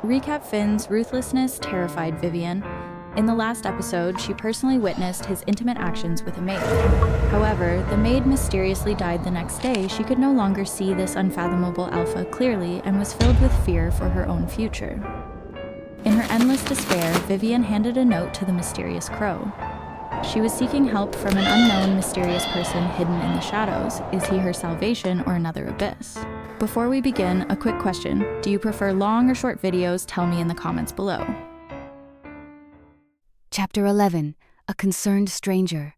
Recap Finn's ruthlessness terrified Vivian. In the last episode, she personally witnessed his intimate actions with a maid. However, the maid mysteriously died the next day. She could no longer see this unfathomable alpha clearly and was filled with fear for her own future. In her endless despair, Vivian handed a note to the mysterious crow. She was seeking help from an unknown mysterious person hidden in the shadows. Is he her salvation or another abyss? Before we begin, a quick question. Do you prefer long or short videos? Tell me in the comments below. Chapter 11. A Concerned Stranger.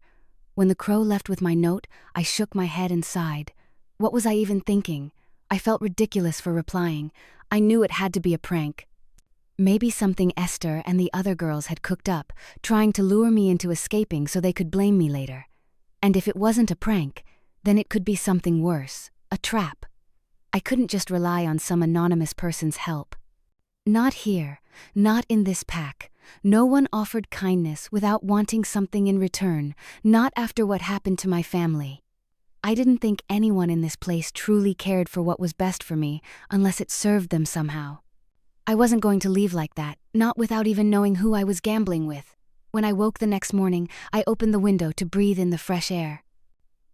When the crow left with my note, I shook my head and sighed. What was I even thinking? I felt ridiculous for replying. I knew it had to be a prank. Maybe something Esther and the other girls had cooked up, trying to lure me into escaping so they could blame me later. And if it wasn't a prank, then it could be something worse, a trap. I couldn't just rely on some anonymous person's help. Not here, not in this pack. No one offered kindness without wanting something in return, not after what happened to my family. I didn't think anyone in this place truly cared for what was best for me, unless it served them somehow. I wasn't going to leave like that, not without even knowing who I was gambling with. When I woke the next morning, I opened the window to breathe in the fresh air.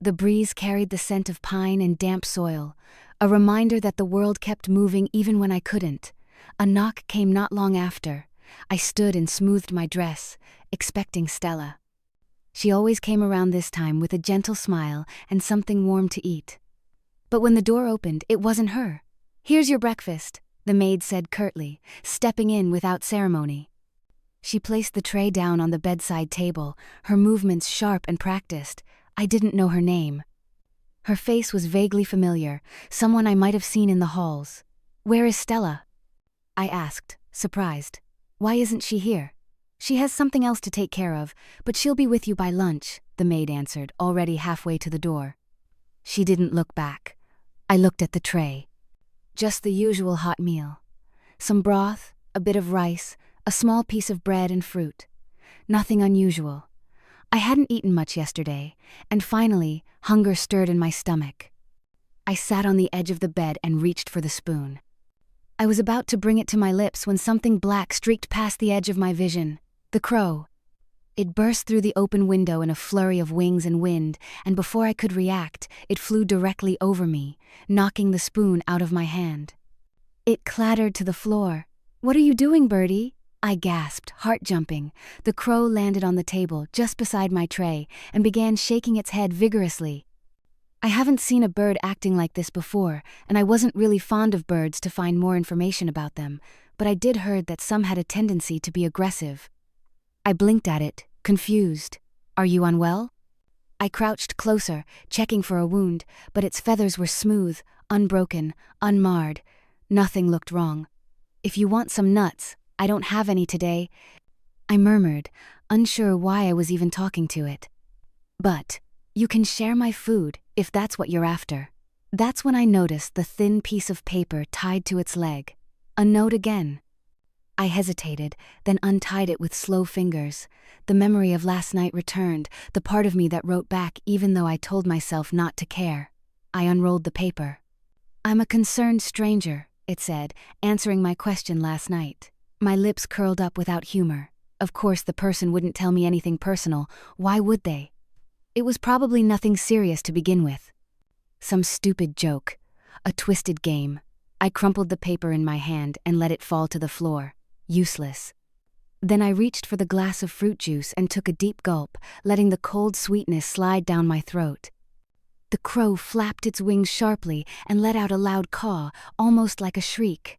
The breeze carried the scent of pine and damp soil, a reminder that the world kept moving even when I couldn't. A knock came not long after. I stood and smoothed my dress, expecting Stella. She always came around this time with a gentle smile and something warm to eat. But when the door opened, it wasn't her. "Here's your breakfast," the maid said curtly, stepping in without ceremony. She placed the tray down on the bedside table, her movements sharp and practiced. I didn't know her name. Her face was vaguely familiar, someone I might have seen in the halls. "Where is Stella?" I asked, surprised. "Why isn't she here?" "She has something else to take care of, but she'll be with you by lunch," the maid answered, already halfway to the door. She didn't look back. I looked at the tray. Just the usual hot meal. Some broth, a bit of rice, a small piece of bread and fruit. Nothing unusual. I hadn't eaten much yesterday, and finally, hunger stirred in my stomach. I sat on the edge of the bed and reached for the spoon. I was about to bring it to my lips when something black streaked past the edge of my vision. The crow. It burst through the open window in a flurry of wings and wind, and before I could react, it flew directly over me, knocking the spoon out of my hand. It clattered to the floor. "What are you doing, birdie?" I gasped, heart jumping. The crow landed on the table just beside my tray and began shaking its head vigorously. I haven't seen a bird acting like this before, and I wasn't really fond of birds to find more information about them, but I did heard that some had a tendency to be aggressive. I blinked at it, confused. "Are you unwell?" I crouched closer, checking for a wound, but its feathers were smooth, unbroken, unmarred. Nothing looked wrong. "If you want some nuts, I don't have any today," I murmured, unsure why I was even talking to it. "But you can share my food, if that's what you're after." That's when I noticed the thin piece of paper tied to its leg. A note again. I hesitated, then untied it with slow fingers. The memory of last night returned, the part of me that wrote back even though I told myself not to care. I unrolled the paper. "I'm a concerned stranger," it said, answering my question last night. My lips curled up without humor. Of course the person wouldn't tell me anything personal. Why would they? It was probably nothing serious to begin with. Some stupid joke. A twisted game. I crumpled the paper in my hand and let it fall to the floor. Useless. Then I reached for the glass of fruit juice and took a deep gulp, letting the cold sweetness slide down my throat. The crow flapped its wings sharply and let out a loud caw, almost like a shriek.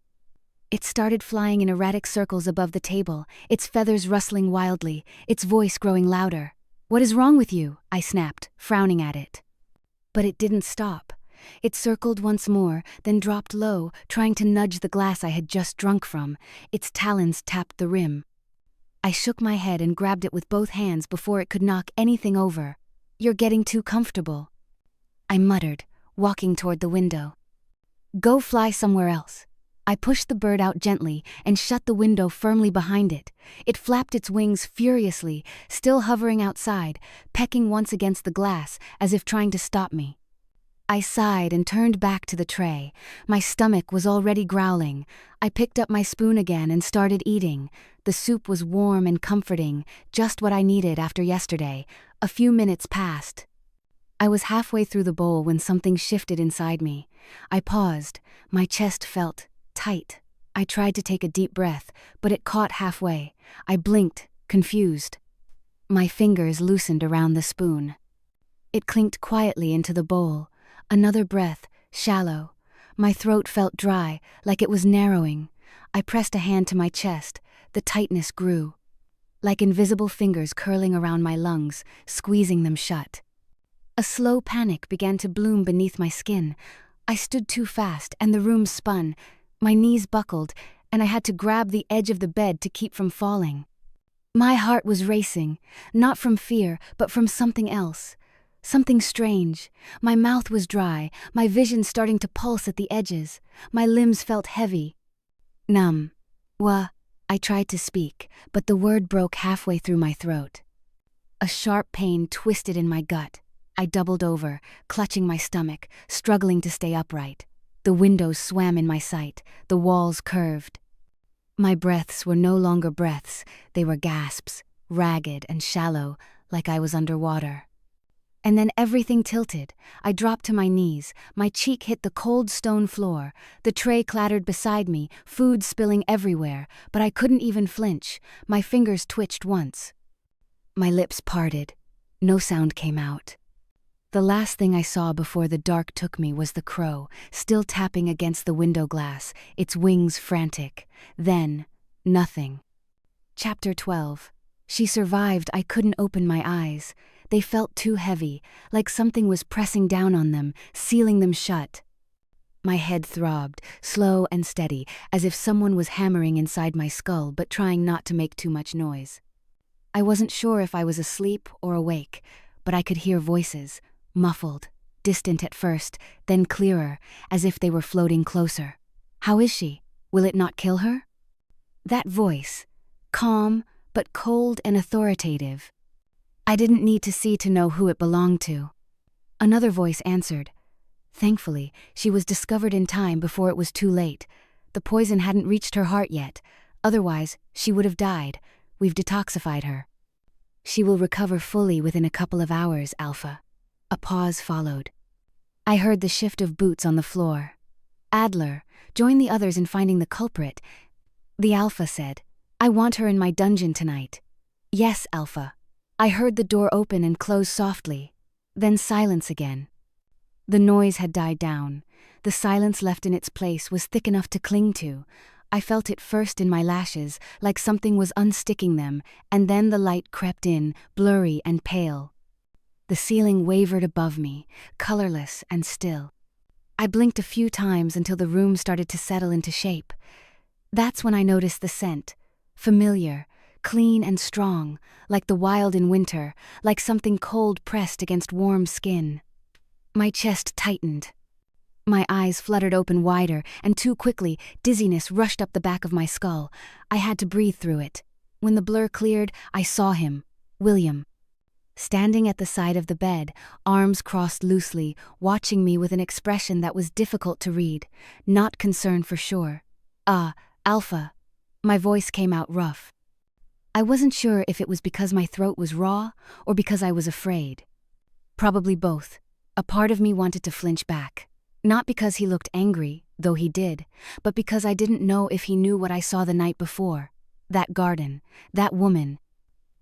It started flying in erratic circles above the table, its feathers rustling wildly, its voice growing louder. "What is wrong with you?" I snapped, frowning at it. But it didn't stop. It circled once more, then dropped low, trying to nudge the glass I had just drunk from. Its talons tapped the rim. I shook my head and grabbed it with both hands before it could knock anything over. "You're getting too comfortable," I muttered, walking toward the window. "Go fly somewhere else." I pushed the bird out gently and shut the window firmly behind it. It flapped its wings furiously, still hovering outside, pecking once against the glass as if trying to stop me. I sighed and turned back to the tray. My stomach was already growling. I picked up my spoon again and started eating. The soup was warm and comforting, just what I needed after yesterday. A few minutes passed. I was halfway through the bowl when something shifted inside me. I paused. My chest felt tight. I tried to take a deep breath, but it caught halfway. I blinked, confused. My fingers loosened around the spoon. It clinked quietly into the bowl. Another breath, shallow. My throat felt dry, like it was narrowing. I pressed a hand to my chest. The tightness grew, like invisible fingers curling around my lungs, squeezing them shut. A slow panic began to bloom beneath my skin. I stood too fast, and the room spun. My knees buckled, and I had to grab the edge of the bed to keep from falling. My heart was racing, not from fear, but from something else. Something strange. My mouth was dry, my vision starting to pulse at the edges. My limbs felt heavy. Numb. I tried to speak, but the word broke halfway through my throat. A sharp pain twisted in my gut. I doubled over, clutching my stomach, struggling to stay upright. The windows swam in my sight, the walls curved. My breaths were no longer breaths, they were gasps, ragged and shallow, like I was underwater. And then everything tilted. I dropped to my knees. My cheek hit the cold stone floor. The tray clattered beside me, food spilling everywhere, but I couldn't even flinch. My fingers twitched once. My lips parted. No sound came out. The last thing I saw before the dark took me was the crow, still tapping against the window glass, its wings frantic. Then, nothing. Chapter 12. She survived. I couldn't open my eyes. They felt too heavy, like something was pressing down on them, sealing them shut. My head throbbed, slow and steady, as if someone was hammering inside my skull but trying not to make too much noise. I wasn't sure if I was asleep or awake, but I could hear voices, muffled, distant at first, then clearer, as if they were floating closer. How is she? Will it not kill her? That voice, calm but cold and authoritative. I didn't need to see to know who it belonged to. Another voice answered. Thankfully, she was discovered in time before it was too late. The poison hadn't reached her heart yet. Otherwise, she would have died. We've detoxified her. She will recover fully within a couple of hours, Alpha. A pause followed. I heard the shift of boots on the floor. Adler, join the others in finding the culprit. The Alpha said, I want her in my dungeon tonight. Yes, Alpha. I heard the door open and close softly, then silence again. The noise had died down. The silence left in its place was thick enough to cling to. I felt it first in my lashes, like something was unsticking them, and then the light crept in, blurry and pale. The ceiling wavered above me, colorless and still. I blinked a few times until the room started to settle into shape. That's when I noticed the scent, familiar, clean and strong, like the wild in winter, like something cold pressed against warm skin. My chest tightened. My eyes fluttered open wider, and too quickly, dizziness rushed up the back of my skull. I had to breathe through it. When the blur cleared, I saw him, William. Standing at the side of the bed, arms crossed loosely, watching me with an expression that was difficult to read, not concern for sure. Alpha. My voice came out rough. I wasn't sure if it was because my throat was raw or because I was afraid. Probably both. A part of me wanted to flinch back. Not because he looked angry, though he did, but because I didn't know if he knew what I saw the night before. That garden, that woman.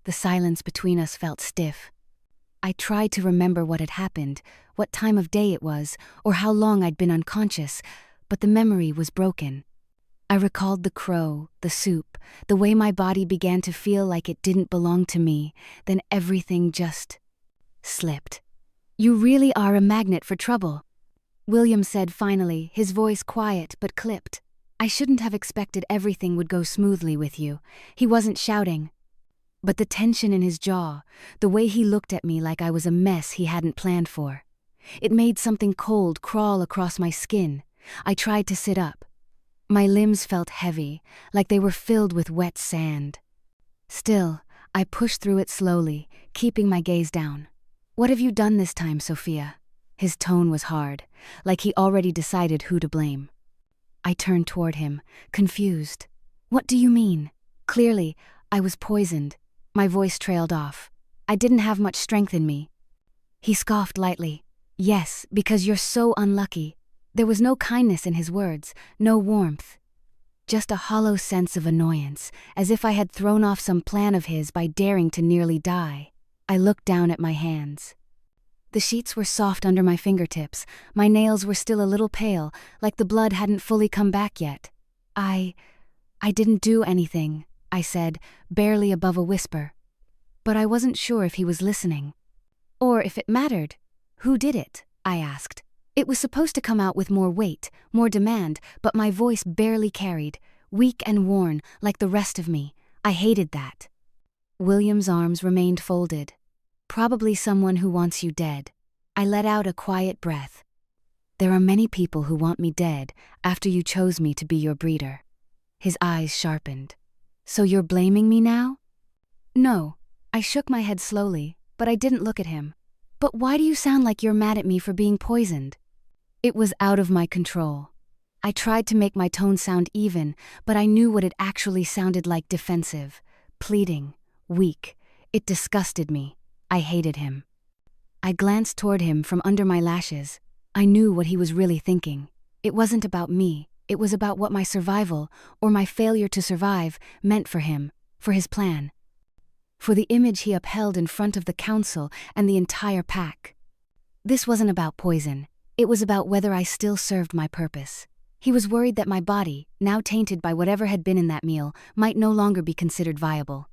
The silence between us felt stiff. I tried to remember what had happened, what time of day it was, or how long I'd been unconscious, but the memory was broken. I recalled the crow, the soup, the way my body began to feel like it didn't belong to me, then everything just slipped. You really are a magnet for trouble, William said finally, his voice quiet but clipped. I shouldn't have expected everything would go smoothly with you. He wasn't shouting. But the tension in his jaw, the way he looked at me like I was a mess he hadn't planned for. It made something cold crawl across my skin. I tried to sit up. My limbs felt heavy, like they were filled with wet sand. Still, I pushed through it slowly, keeping my gaze down. What have you done this time, Sophia? His tone was hard, like he already decided who to blame. I turned toward him, confused. What do you mean? Clearly, I was poisoned. My voice trailed off. I didn't have much strength in me. He scoffed lightly. Yes, because you're so unlucky. There was no kindness in his words, no warmth. Just a hollow sense of annoyance, as if I had thrown off some plan of his by daring to nearly die. I looked down at my hands. The sheets were soft under my fingertips. My nails were still a little pale, like the blood hadn't fully come back yet. I didn't do anything, I said, barely above a whisper. But I wasn't sure if he was listening. Or if it mattered. Who did it? I asked. It was supposed to come out with more weight, more demand, but my voice barely carried, weak and worn, like the rest of me. I hated that. William's arms remained folded. Probably someone who wants you dead. I let out a quiet breath. There are many people who want me dead after you chose me to be your breeder. His eyes sharpened. So you're blaming me now? No. I shook my head slowly, but I didn't look at him. But why do you sound like you're mad at me for being poisoned? It was out of my control. I tried to make my tone sound even, but I knew what it actually sounded like: defensive, pleading, weak. It disgusted me. I hated him. I glanced toward him from under my lashes. I knew what he was really thinking. It wasn't about me. It was about what my survival, or my failure to survive, meant for him, for his plan. For the image he upheld in front of the council and the entire pack. This wasn't about poison. It was about whether I still served my purpose. He was worried that my body, now tainted by whatever had been in that meal, might no longer be considered viable.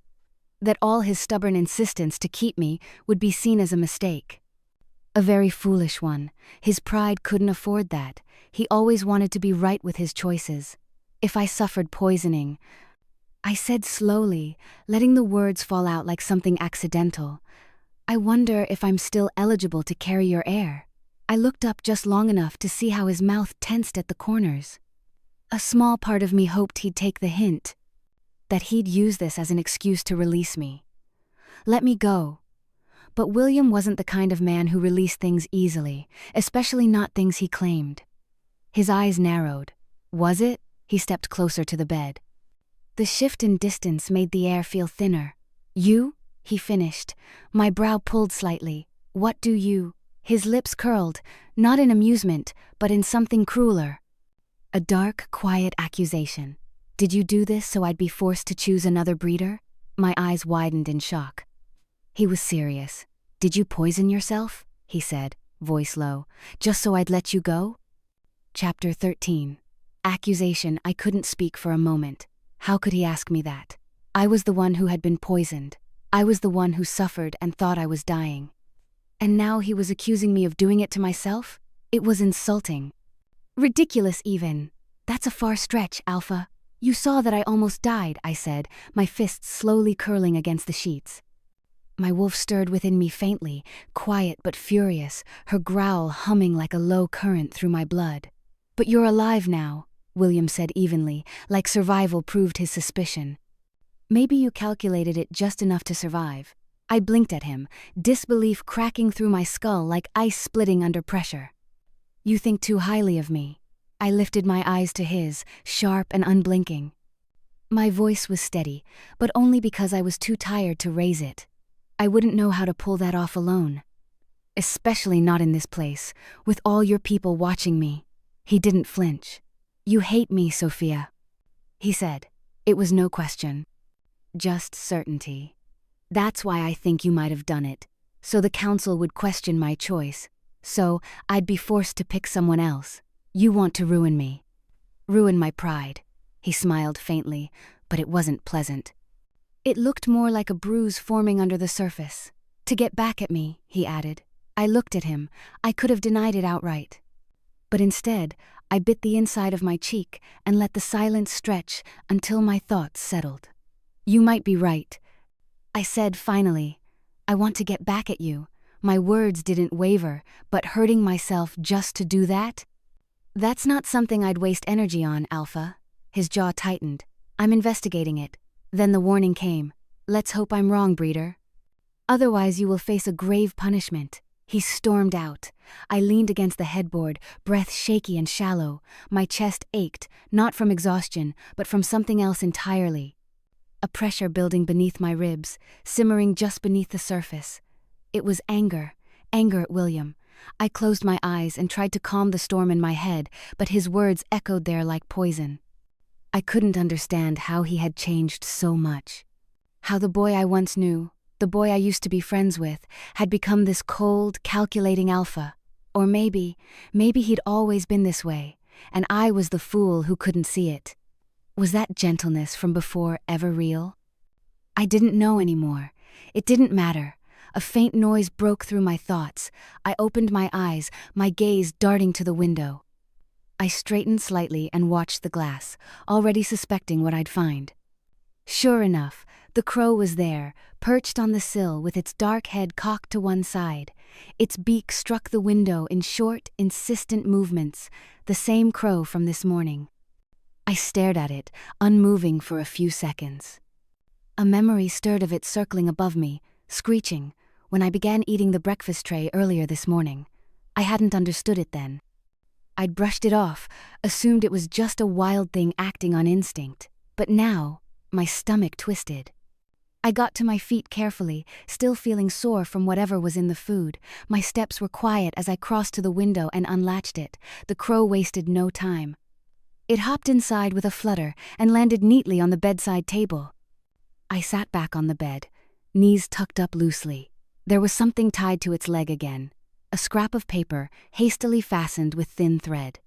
That all his stubborn insistence to keep me would be seen as a mistake. A very foolish one. His pride couldn't afford that. He always wanted to be right with his choices. If I suffered poisoning, I said slowly, letting the words fall out like something accidental, I wonder if I'm still eligible to carry your heir. I looked up just long enough to see how his mouth tensed at the corners. A small part of me hoped he'd take the hint, that he'd use this as an excuse to release me. Let me go. But William wasn't the kind of man who released things easily, especially not things he claimed. His eyes narrowed. Was it? He stepped closer to the bed. The shift in distance made the air feel thinner. You? He finished. My brow pulled slightly. What do you? His lips curled, not in amusement, but in something crueler. A dark, quiet accusation. Did you do this so I'd be forced to choose another breeder? My eyes widened in shock. He was serious. Did you poison yourself? He said, voice low, just so I'd let you go? Chapter 13. Accusation. I couldn't speak for a moment. How could he ask me that? I was the one who had been poisoned. I was the one who suffered and thought I was dying. And now he was accusing me of doing it to myself? It was insulting. Ridiculous even. That's a far stretch, Alpha. You saw that I almost died, I said, my fists slowly curling against the sheets. My wolf stirred within me faintly, quiet but furious, her growl humming like a low current through my blood. But you're alive now, William said evenly, like survival proved his suspicion. Maybe you calculated it just enough to survive. I blinked at him, disbelief cracking through my skull like ice splitting under pressure. You think too highly of me. I lifted my eyes to his, sharp and unblinking. My voice was steady, but only because I was too tired to raise it. I wouldn't know how to pull that off alone. Especially not in this place, with all your people watching me. He didn't flinch. You hate me, Sophia, he said. It was no question. Just certainty. That's why I think you might have done it. So the council would question my choice. So I'd be forced to pick someone else. You want to ruin me. Ruin my pride. He smiled faintly, but it wasn't pleasant. It looked more like a bruise forming under the surface. To get back at me, he added. I looked at him. I could have denied it outright. But instead, I bit the inside of my cheek and let the silence stretch until my thoughts settled. You might be right, I said finally. I want to get back at you. My words didn't waver, but hurting myself just to do that? That's not something I'd waste energy on, Alpha. His jaw tightened. I'm investigating it. Then the warning came. Let's hope I'm wrong, breeder. Otherwise you will face a grave punishment. He stormed out. I leaned against the headboard, breath shaky and shallow. My chest ached, not from exhaustion, but from something else entirely. A pressure building beneath my ribs, simmering just beneath the surface. It was anger at William. I closed my eyes and tried to calm the storm in my head, but his words echoed there like poison. I couldn't understand how he had changed so much. How the boy I once knew, the boy I used to be friends with, had become this cold, calculating alpha. Or maybe he'd always been this way, and I was the fool who couldn't see it. Was that gentleness from before ever real? I didn't know anymore. It didn't matter. A faint noise broke through my thoughts. I opened my eyes, my gaze darting to the window. I straightened slightly and watched the glass, already suspecting what I'd find. Sure enough, the crow was there, perched on the sill with its dark head cocked to one side. Its beak struck the window in short, insistent movements, the same crow from this morning. I stared at it, unmoving for a few seconds. A memory stirred of it circling above me, screeching, when I began eating the breakfast tray earlier this morning. I hadn't understood it then. I'd brushed it off, assumed it was just a wild thing acting on instinct. But now, my stomach twisted. I got to my feet carefully, still feeling sore from whatever was in the food. My steps were quiet as I crossed to the window and unlatched it. The crow wasted no time. It hopped inside with a flutter and landed neatly on the bedside table. I sat back on the bed, knees tucked up loosely. There was something tied to its leg again. A scrap of paper, hastily fastened with thin thread.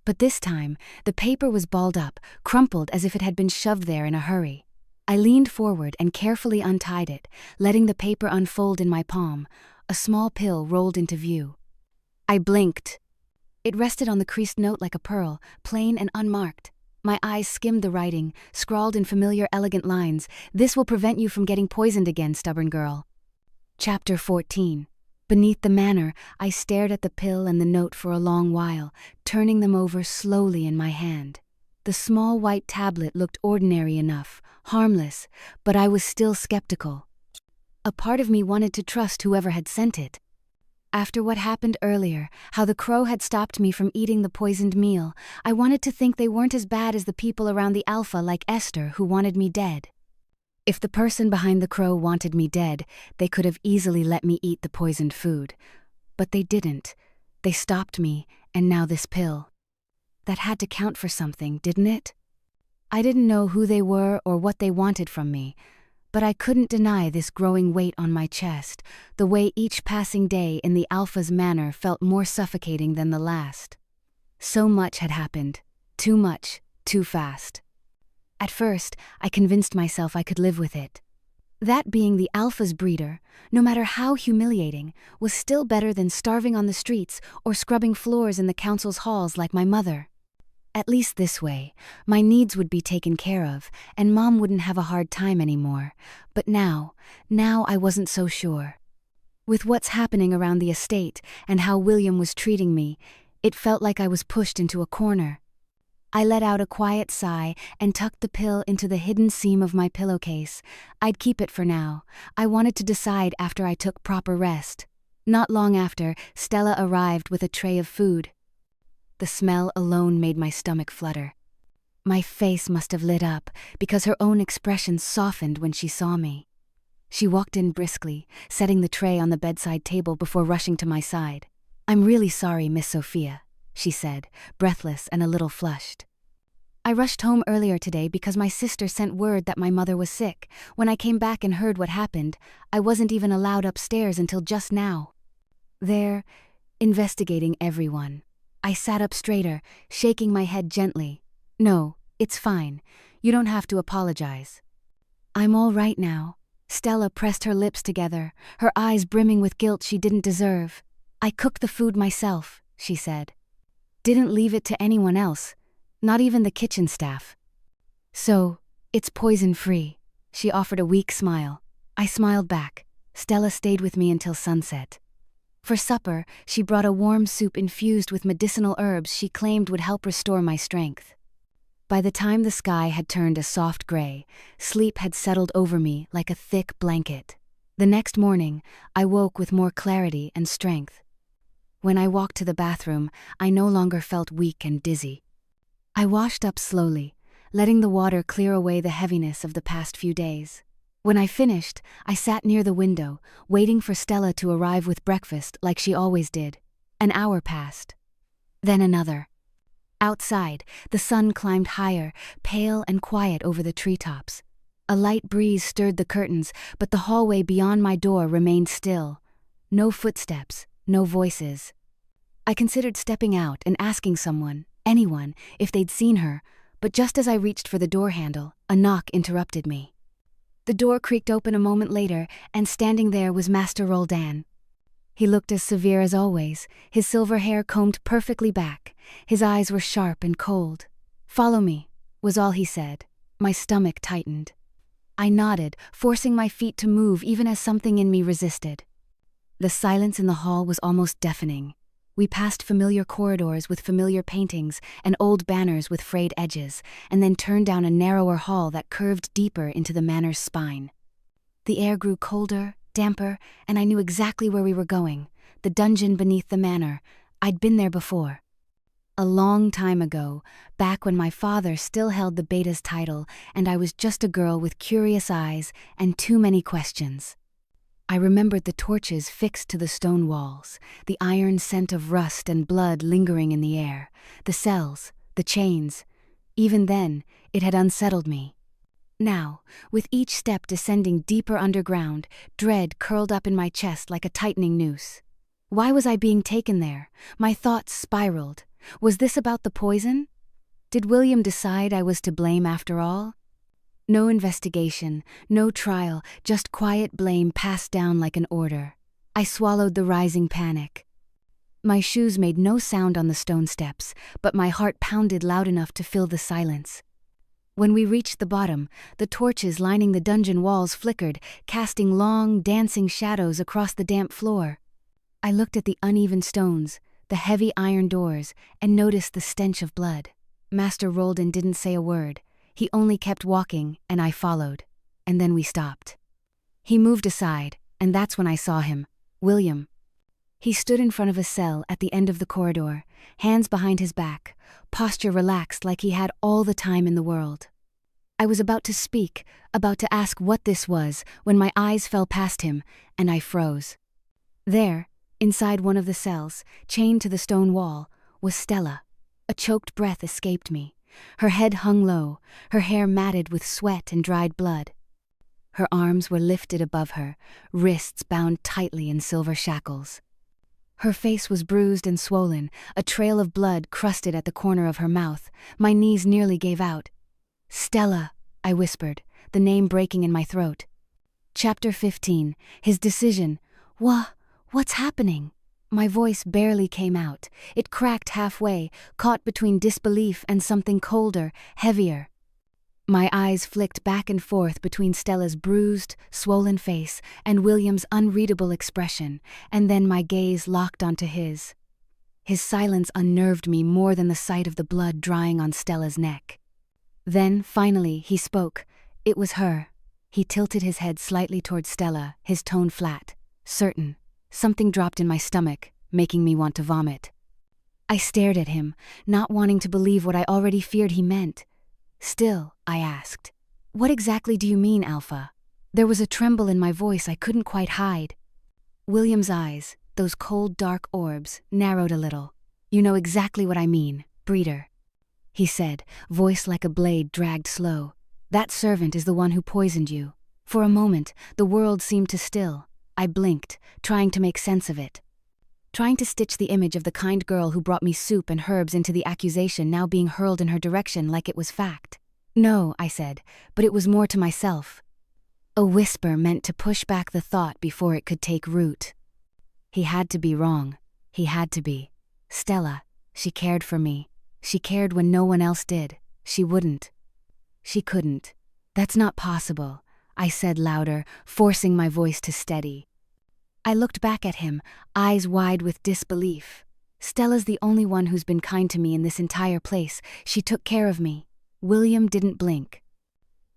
But this time, the paper was balled up, crumpled as if it had been shoved there in a hurry. I leaned forward and carefully untied it, letting the paper unfold in my palm. A small pill rolled into view. I blinked. It rested on the creased note like a pearl, plain and unmarked. My eyes skimmed the writing, scrawled in familiar, elegant lines. "This will prevent you from getting poisoned again, stubborn girl." Chapter 14. Beneath the manor, I stared at the pill and the note for a long while, turning them over slowly in my hand. The small white tablet looked ordinary enough, harmless, but I was still skeptical. A part of me wanted to trust whoever had sent it. After what happened earlier, how the crow had stopped me from eating the poisoned meal, I wanted to think they weren't as bad as the people around the Alpha like Esther who wanted me dead. If the person behind the crow wanted me dead, they could have easily let me eat the poisoned food. But they didn't. They stopped me, and now this pill. That had to count for something, didn't it? I didn't know who they were or what they wanted from me, but I couldn't deny this growing weight on my chest, the way each passing day in the Alpha's manor felt more suffocating than the last. So much had happened. Too much, too fast. At first, I convinced myself I could live with it. That being the Alpha's breeder, no matter how humiliating, was still better than starving on the streets or scrubbing floors in the council's halls like my mother. At least this way, my needs would be taken care of, and Mom wouldn't have a hard time anymore. But now I wasn't so sure. With what's happening around the estate and how William was treating me, it felt like I was pushed into a corner. I let out a quiet sigh and tucked the pill into the hidden seam of my pillowcase. I'd keep it for now. I wanted to decide after I took proper rest. Not long after, Stella arrived with a tray of food. The smell alone made my stomach flutter. My face must have lit up, because her own expression softened when she saw me. She walked in briskly, setting the tray on the bedside table before rushing to my side. "I'm really sorry, Miss Sophia," she said, breathless and a little flushed. "I rushed home earlier today because my sister sent word that my mother was sick. When I came back and heard what happened, I wasn't even allowed upstairs until just now. They're investigating everyone." I sat up straighter, shaking my head gently. "No, it's fine. You don't have to apologize." "I'm all right now." Stella pressed her lips together, her eyes brimming with guilt she didn't deserve. "I cooked the food myself," she said. "Didn't leave it to anyone else, not even the kitchen staff. So, it's poison-free." She offered a weak smile. I smiled back. Stella stayed with me until sunset. For supper, she brought a warm soup infused with medicinal herbs she claimed would help restore my strength. By the time the sky had turned a soft gray, sleep had settled over me like a thick blanket. The next morning, I woke with more clarity and strength. When I walked to the bathroom, I no longer felt weak and dizzy. I washed up slowly, letting the water clear away the heaviness of the past few days. When I finished, I sat near the window, waiting for Stella to arrive with breakfast like she always did. An hour passed. Then another. Outside, the sun climbed higher, pale and quiet over the treetops. A light breeze stirred the curtains, but the hallway beyond my door remained still. No footsteps, no voices. I considered stepping out and asking someone, anyone, if they'd seen her, but just as I reached for the door handle, a knock interrupted me. The door creaked open a moment later, and standing there was Master Roldan. He looked as severe as always, his silver hair combed perfectly back. His eyes were sharp and cold. "Follow me," was all he said. My stomach tightened. I nodded, forcing my feet to move even as something in me resisted. The silence in the hall was almost deafening. We passed familiar corridors with familiar paintings and old banners with frayed edges, and then turned down a narrower hall that curved deeper into the manor's spine. The air grew colder, damper, and I knew exactly where we were going, the dungeon beneath the manor. I'd been there before. A long time ago, back when my father still held the Beta's title and I was just a girl with curious eyes and too many questions. I remembered the torches fixed to the stone walls, the iron scent of rust and blood lingering in the air, the cells, the chains. Even then, it had unsettled me. Now, with each step descending deeper underground, dread curled up in my chest like a tightening noose. Why was I being taken there? My thoughts spiraled. Was this about the poison? Did William decide I was to blame after all? No investigation, no trial, just quiet blame passed down like an order. I swallowed the rising panic. My shoes made no sound on the stone steps, but my heart pounded loud enough to fill the silence. When we reached the bottom, the torches lining the dungeon walls flickered, casting long, dancing shadows across the damp floor. I looked at the uneven stones, the heavy iron doors, and noticed the stench of blood. Master Roldan didn't say a word. He only kept walking, and I followed. And then we stopped. He moved aside, and that's when I saw him, William. He stood in front of a cell at the end of the corridor, hands behind his back, posture relaxed like he had all the time in the world. I was about to speak, about to ask what this was, when my eyes fell past him, and I froze. There, inside one of the cells, chained to the stone wall, was Stella. A choked breath escaped me. Her head hung low, her hair matted with sweat and dried blood. Her arms were lifted above her, wrists bound tightly in silver shackles. Her face was bruised and swollen, a trail of blood crusted at the corner of her mouth. My knees nearly gave out. "Stella," I whispered, the name breaking in my throat. Chapter 15, His Decision. What's happening? My voice barely came out. It cracked halfway, caught between disbelief and something colder, heavier. My eyes flicked back and forth between Stella's bruised, swollen face and William's unreadable expression, and then my gaze locked onto his. His silence unnerved me more than the sight of the blood drying on Stella's neck. Then, finally, he spoke. It was her. He tilted his head slightly towards Stella, his tone flat, certain. Something dropped in my stomach, making me want to vomit. I stared at him, not wanting to believe what I already feared he meant. "Still," I asked, "what exactly do you mean, Alpha?" There was a tremble in my voice I couldn't quite hide. William's eyes, those cold dark orbs, narrowed a little. "You know exactly what I mean, breeder," he said, voice like a blade dragged slow. "That servant is the one who poisoned you." For a moment, the world seemed to still. I blinked, trying to make sense of it. Trying to stitch the image of the kind girl who brought me soup and herbs into the accusation now being hurled in her direction like it was fact. "No," I said, but it was more to myself. A whisper meant to push back the thought before it could take root. He had to be wrong. He had to be. Stella, she cared for me. She cared when no one else did. She wouldn't. She couldn't. "That's not possible," I said louder, forcing my voice to steady. I looked back at him, eyes wide with disbelief. "Stella's the only one who's been kind to me in this entire place. She took care of me." William didn't blink.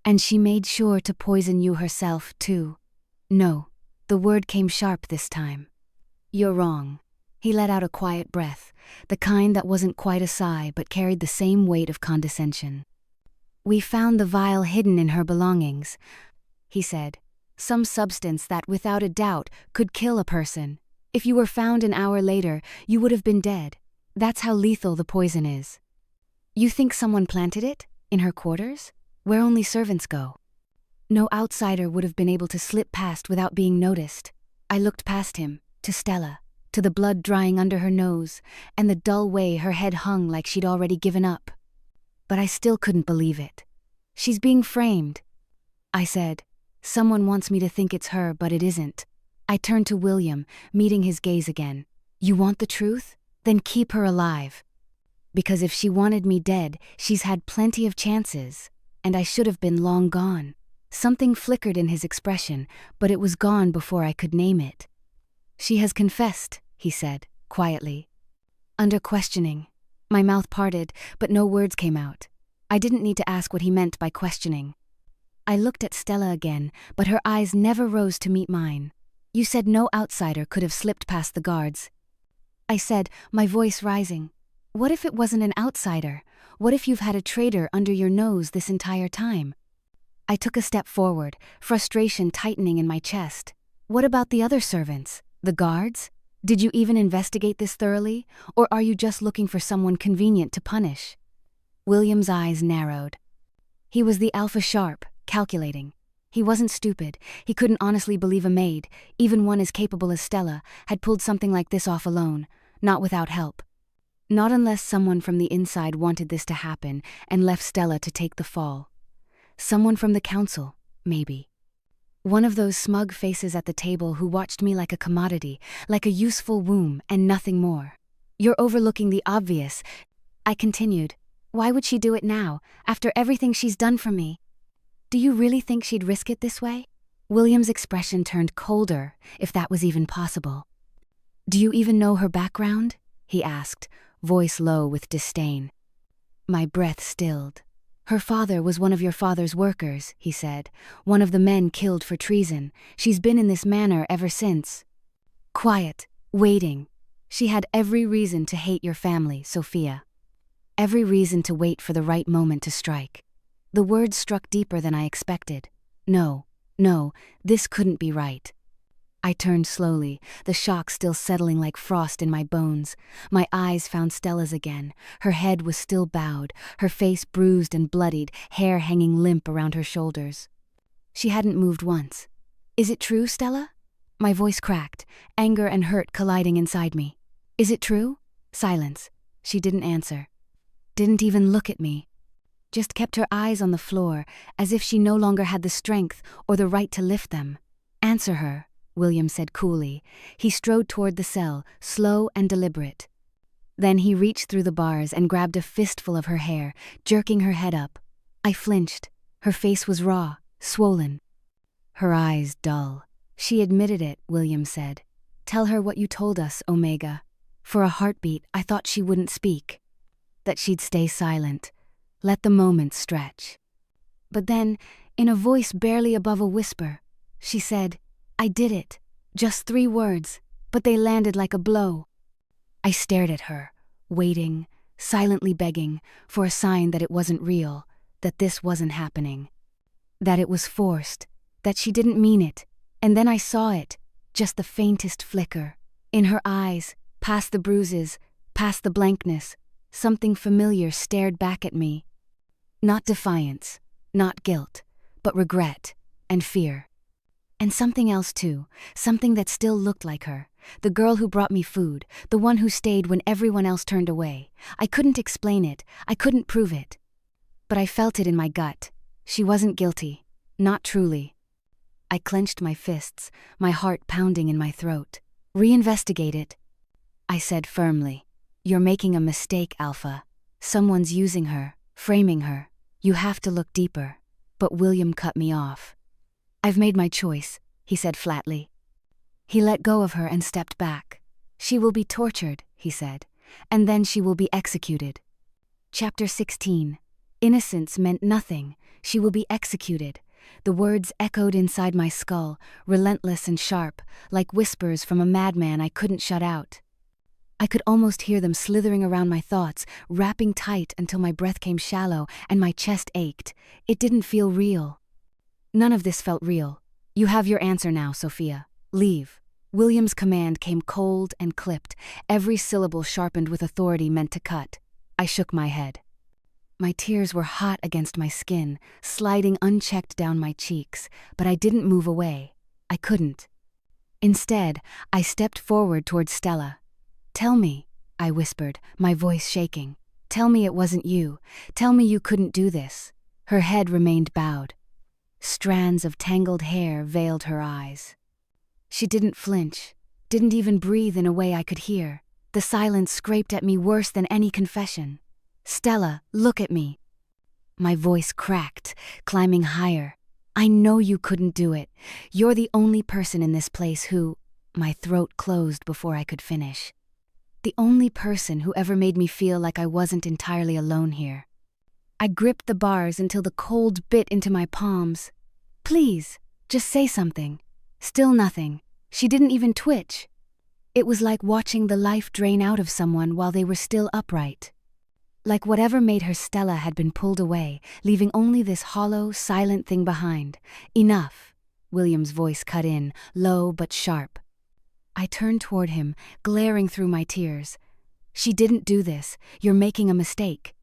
"And she made sure to poison you herself, too." "No." The word came sharp this time. "You're wrong." He let out a quiet breath, the kind that wasn't quite a sigh but carried the same weight of condescension. "We found the vial hidden in her belongings," he said. "Some substance that, without a doubt, could kill a person. If you were found an hour later, you would have been dead. That's how lethal the poison is." "You think someone planted it? In her quarters? Where only servants go?" "No outsider would have been able to slip past without being noticed." I looked past him, to Stella, to the blood drying under her nose, and the dull way her head hung like she'd already given up. But I still couldn't believe it. "She's being framed," I said. "Someone wants me to think it's her, but it isn't." I turned to William, meeting his gaze again. "You want the truth? Then keep her alive. Because if she wanted me dead, she's had plenty of chances, and I should have been long gone." Something flickered in his expression, but it was gone before I could name it. "She has confessed," he said, quietly. Under questioning. My mouth parted, but no words came out. I didn't need to ask what he meant by questioning. I looked at Stella again, but her eyes never rose to meet mine. "You said no outsider could have slipped past the guards," I said, my voice rising. "What if it wasn't an outsider? What if you've had a traitor under your nose this entire time?" I took a step forward, frustration tightening in my chest. "What about the other servants? The guards? Did you even investigate this thoroughly, or are you just looking for someone convenient to punish?" William's eyes narrowed. He was the alpha sharp, calculating. He wasn't stupid. He couldn't honestly believe a maid, even one as capable as Stella, had pulled something like this off alone, not without help. Not unless someone from the inside wanted this to happen and left Stella to take the fall. Someone from the council, maybe. One of those smug faces at the table who watched me like a commodity, like a useful womb and nothing more. "You're overlooking the obvious," I continued. "Why would she do it now, after everything she's done for me? Do you really think she'd risk it this way?" William's expression turned colder, if that was even possible. "Do you even know her background?" he asked, voice low with disdain. My breath stilled. "Her father was one of your father's workers," he said, "one of the men killed for treason. She's been in this manor ever since. Quiet, waiting. She had every reason to hate your family, Sophia. Every reason to wait for the right moment to strike." The words struck deeper than I expected. No, this couldn't be right. I turned slowly, the shock still settling like frost in my bones. My eyes found Stella's again. Her head was still bowed, her face bruised and bloodied, hair hanging limp around her shoulders. She hadn't moved once. "Is it true, Stella?" My voice cracked, anger and hurt colliding inside me. "Is it true?" Silence. She didn't answer. Didn't even look at me. Just kept her eyes on the floor, as if she no longer had the strength or the right to lift them. "Answer her," William said coolly. He strode toward the cell, slow and deliberate. Then he reached through the bars and grabbed a fistful of her hair, jerking her head up. I flinched. Her face was raw, swollen. Her eyes dull. "She admitted it," William said. "Tell her what you told us, Omega." For a heartbeat, I thought she wouldn't speak. That she'd stay silent. Let the moment stretch. But then, in a voice barely above a whisper, she said, "I did it." Just 3 words, but they landed like a blow. I stared at her, waiting, silently begging, for a sign that it wasn't real, that this wasn't happening. That it was forced, that she didn't mean it, and then I saw it, just the faintest flicker. In her eyes, past the bruises, past the blankness, something familiar stared back at me. Not defiance, not guilt, but regret and fear. And something else too, something that still looked like her. The girl who brought me food, the one who stayed when everyone else turned away. I couldn't explain it, I couldn't prove it. But I felt it in my gut. She wasn't guilty, not truly. I clenched my fists, my heart pounding in my throat. "Reinvestigate it," I said firmly. "You're making a mistake, Alpha. Someone's using her, framing her. You have to look deeper." But William cut me off. "I've made my choice," he said flatly. He let go of her and stepped back. "She will be tortured," he said, "and then she will be executed." Chapter 16. Innocence meant nothing. She will be executed. The words echoed inside my skull, relentless and sharp, like whispers from a madman I couldn't shut out. I could almost hear them slithering around my thoughts, wrapping tight until my breath came shallow and my chest ached. It didn't feel real. None of this felt real. You have your answer now, Sophia. Leave. William's command came cold and clipped, every syllable sharpened with authority meant to cut. I shook my head. My tears were hot against my skin, sliding unchecked down my cheeks, but I didn't move away. I couldn't. Instead, I stepped forward toward Stella. "Tell me," I whispered, my voice shaking. "Tell me it wasn't you. Tell me you couldn't do this." Her head remained bowed. Strands of tangled hair veiled her eyes. She didn't flinch, didn't even breathe in a way I could hear. The silence scraped at me worse than any confession. "Stella, look at me." My voice cracked, climbing higher. "I know you couldn't do it. You're the only person in this place who—" My throat closed before I could finish. "The only person who ever made me feel like I wasn't entirely alone here." I gripped the bars until the cold bit into my palms. "Please, just say something." Still nothing. She didn't even twitch. It was like watching the life drain out of someone while they were still upright. Like whatever made her Stella had been pulled away, leaving only this hollow, silent thing behind. "Enough," William's voice cut in, low but sharp. I turned toward him, glaring through my tears. "She didn't do this. You're making a mistake."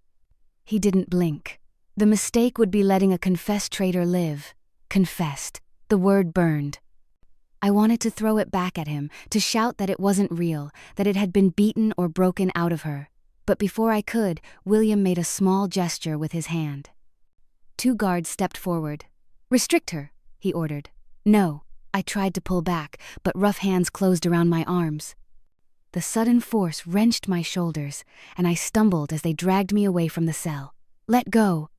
He didn't blink. The mistake would be letting a confessed traitor live. Confessed. The word burned. I wanted to throw it back at him, to shout that it wasn't real, that it had been beaten or broken out of her. But before I could, William made a small gesture with his hand. 2 guards stepped forward. "Restrict her," he ordered. "No." I tried to pull back, but rough hands closed around my arms. The sudden force wrenched my shoulders, and I stumbled as they dragged me away from the cell. "Let go."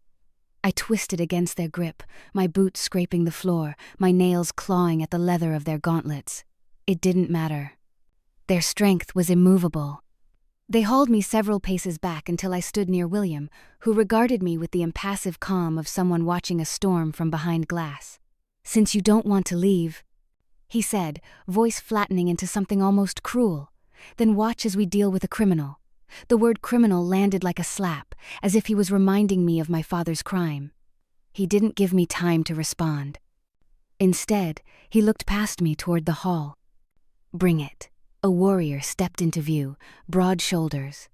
I twisted against their grip, my boots scraping the floor, my nails clawing at the leather of their gauntlets. It didn't matter. Their strength was immovable. They hauled me several paces back until I stood near William, who regarded me with the impassive calm of someone watching a storm from behind glass. "Since you don't want to leave," he said, voice flattening into something almost cruel, "then watch as we deal with a criminal." The word criminal landed like a slap, as if he was reminding me of my father's crime. He didn't give me time to respond. Instead, he looked past me toward the hall. "Bring it." A warrior stepped into view, broad shoulders.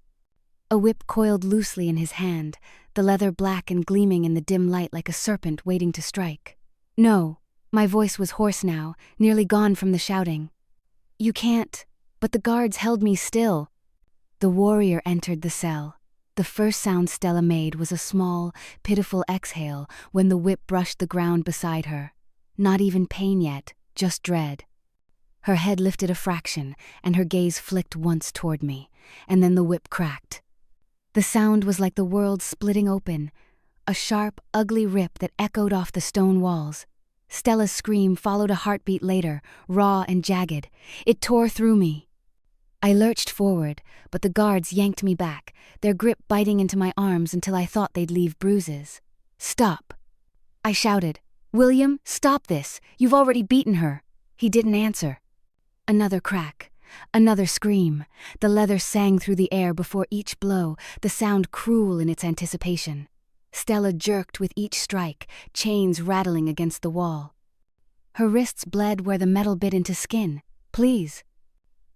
A whip coiled loosely in his hand, the leather black and gleaming in the dim light like a serpent waiting to strike. "No." My voice was hoarse now, nearly gone from the shouting. "You can't." But the guards held me still. The warrior entered the cell. The first sound Stella made was a small, pitiful exhale when the whip brushed the ground beside her. Not even pain yet, just dread. Her head lifted a fraction, and her gaze flicked once toward me, and then the whip cracked. The sound was like the world splitting open, a sharp, ugly rip that echoed off the stone walls. Stella's scream followed a heartbeat later, raw and jagged. It tore through me. I lurched forward, but the guards yanked me back, their grip biting into my arms until I thought they'd leave bruises. "Stop!" I shouted. "William, stop this! You've already beaten her!" He didn't answer. Another crack. Another scream. The leather sang through the air before each blow, the sound cruel in its anticipation. Stella jerked with each strike, chains rattling against the wall. Her wrists bled where the metal bit into skin. "Please."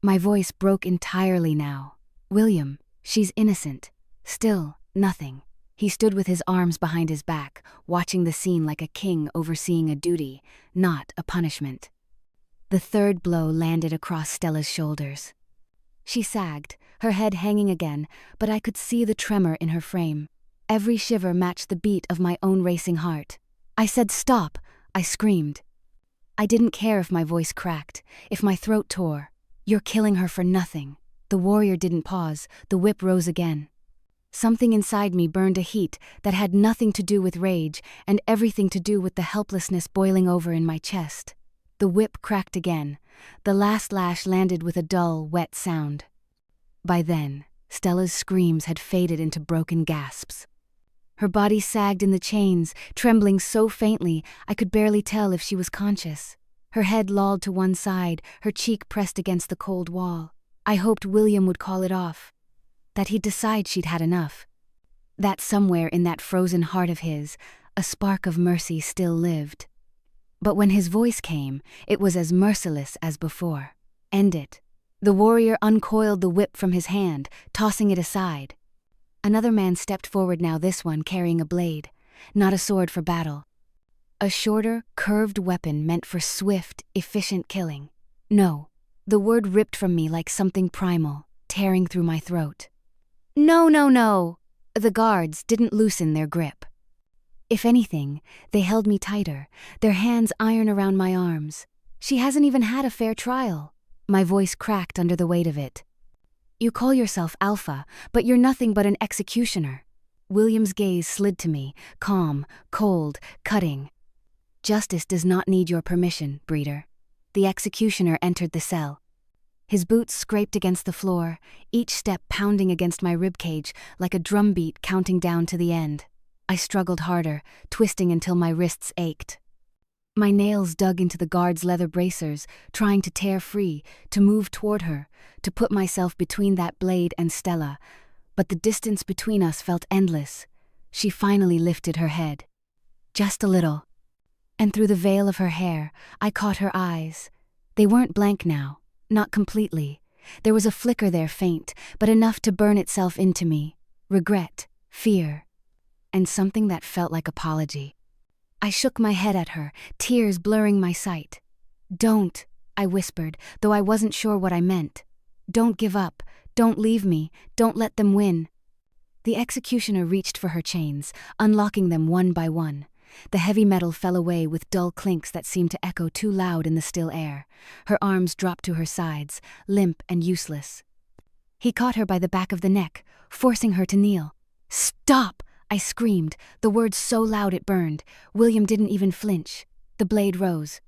My voice broke entirely now. "William, she's innocent." Still, nothing. He stood with his arms behind his back, watching the scene like a king overseeing a duty, not a punishment. The third blow landed across Stella's shoulders. She sagged, her head hanging again, but I could see the tremor in her frame. Every shiver matched the beat of my own racing heart. I said stop, I screamed. I didn't care if my voice cracked, if my throat tore. "You're killing her for nothing." The warrior didn't pause, the whip rose again. Something inside me burned a heat that had nothing to do with rage and everything to do with the helplessness boiling over in my chest. The whip cracked again. The last lash landed with a dull, wet sound. By then, Stella's screams had faded into broken gasps. Her body sagged in the chains, trembling so faintly I could barely tell if she was conscious. Her head lolled to one side, her cheek pressed against the cold wall. I hoped William would call it off, that he'd decide she'd had enough. That somewhere in that frozen heart of his, a spark of mercy still lived. But when his voice came, it was as merciless as before. End it. The warrior uncoiled the whip from his hand, tossing it aside. Another man stepped forward now, this one carrying a blade, not a sword for battle. A shorter, curved weapon meant for swift, efficient killing. No. The word ripped from me like something primal, tearing through my throat. No, no, no! The guards didn't loosen their grip. If anything, they held me tighter, their hands iron around my arms. She hasn't even had a fair trial. My voice cracked under the weight of it. You call yourself Alpha, but you're nothing but an executioner. William's gaze slid to me, calm, cold, cutting. Justice does not need your permission, breeder. The executioner entered the cell. His boots scraped against the floor, each step pounding against my ribcage like a drumbeat counting down to the end. I struggled harder, twisting until my wrists ached. My nails dug into the guard's leather bracers, trying to tear free, to move toward her, to put myself between that blade and Stella. But the distance between us felt endless. She finally lifted her head. Just a little. And through the veil of her hair, I caught her eyes. They weren't blank now, not completely. There was a flicker there, faint, but enough to burn itself into me. Regret, fear, and something that felt like apology. I shook my head at her, tears blurring my sight. Don't, I whispered, though I wasn't sure what I meant. Don't give up, don't leave me, don't let them win. The executioner reached for her chains, unlocking them one by one. The heavy metal fell away with dull clinks that seemed to echo too loud in the still air. Her arms dropped to her sides, limp and useless. He caught her by the back of the neck, forcing her to kneel. Stop! I screamed, the words so loud it burned. William didn't even flinch. The blade rose.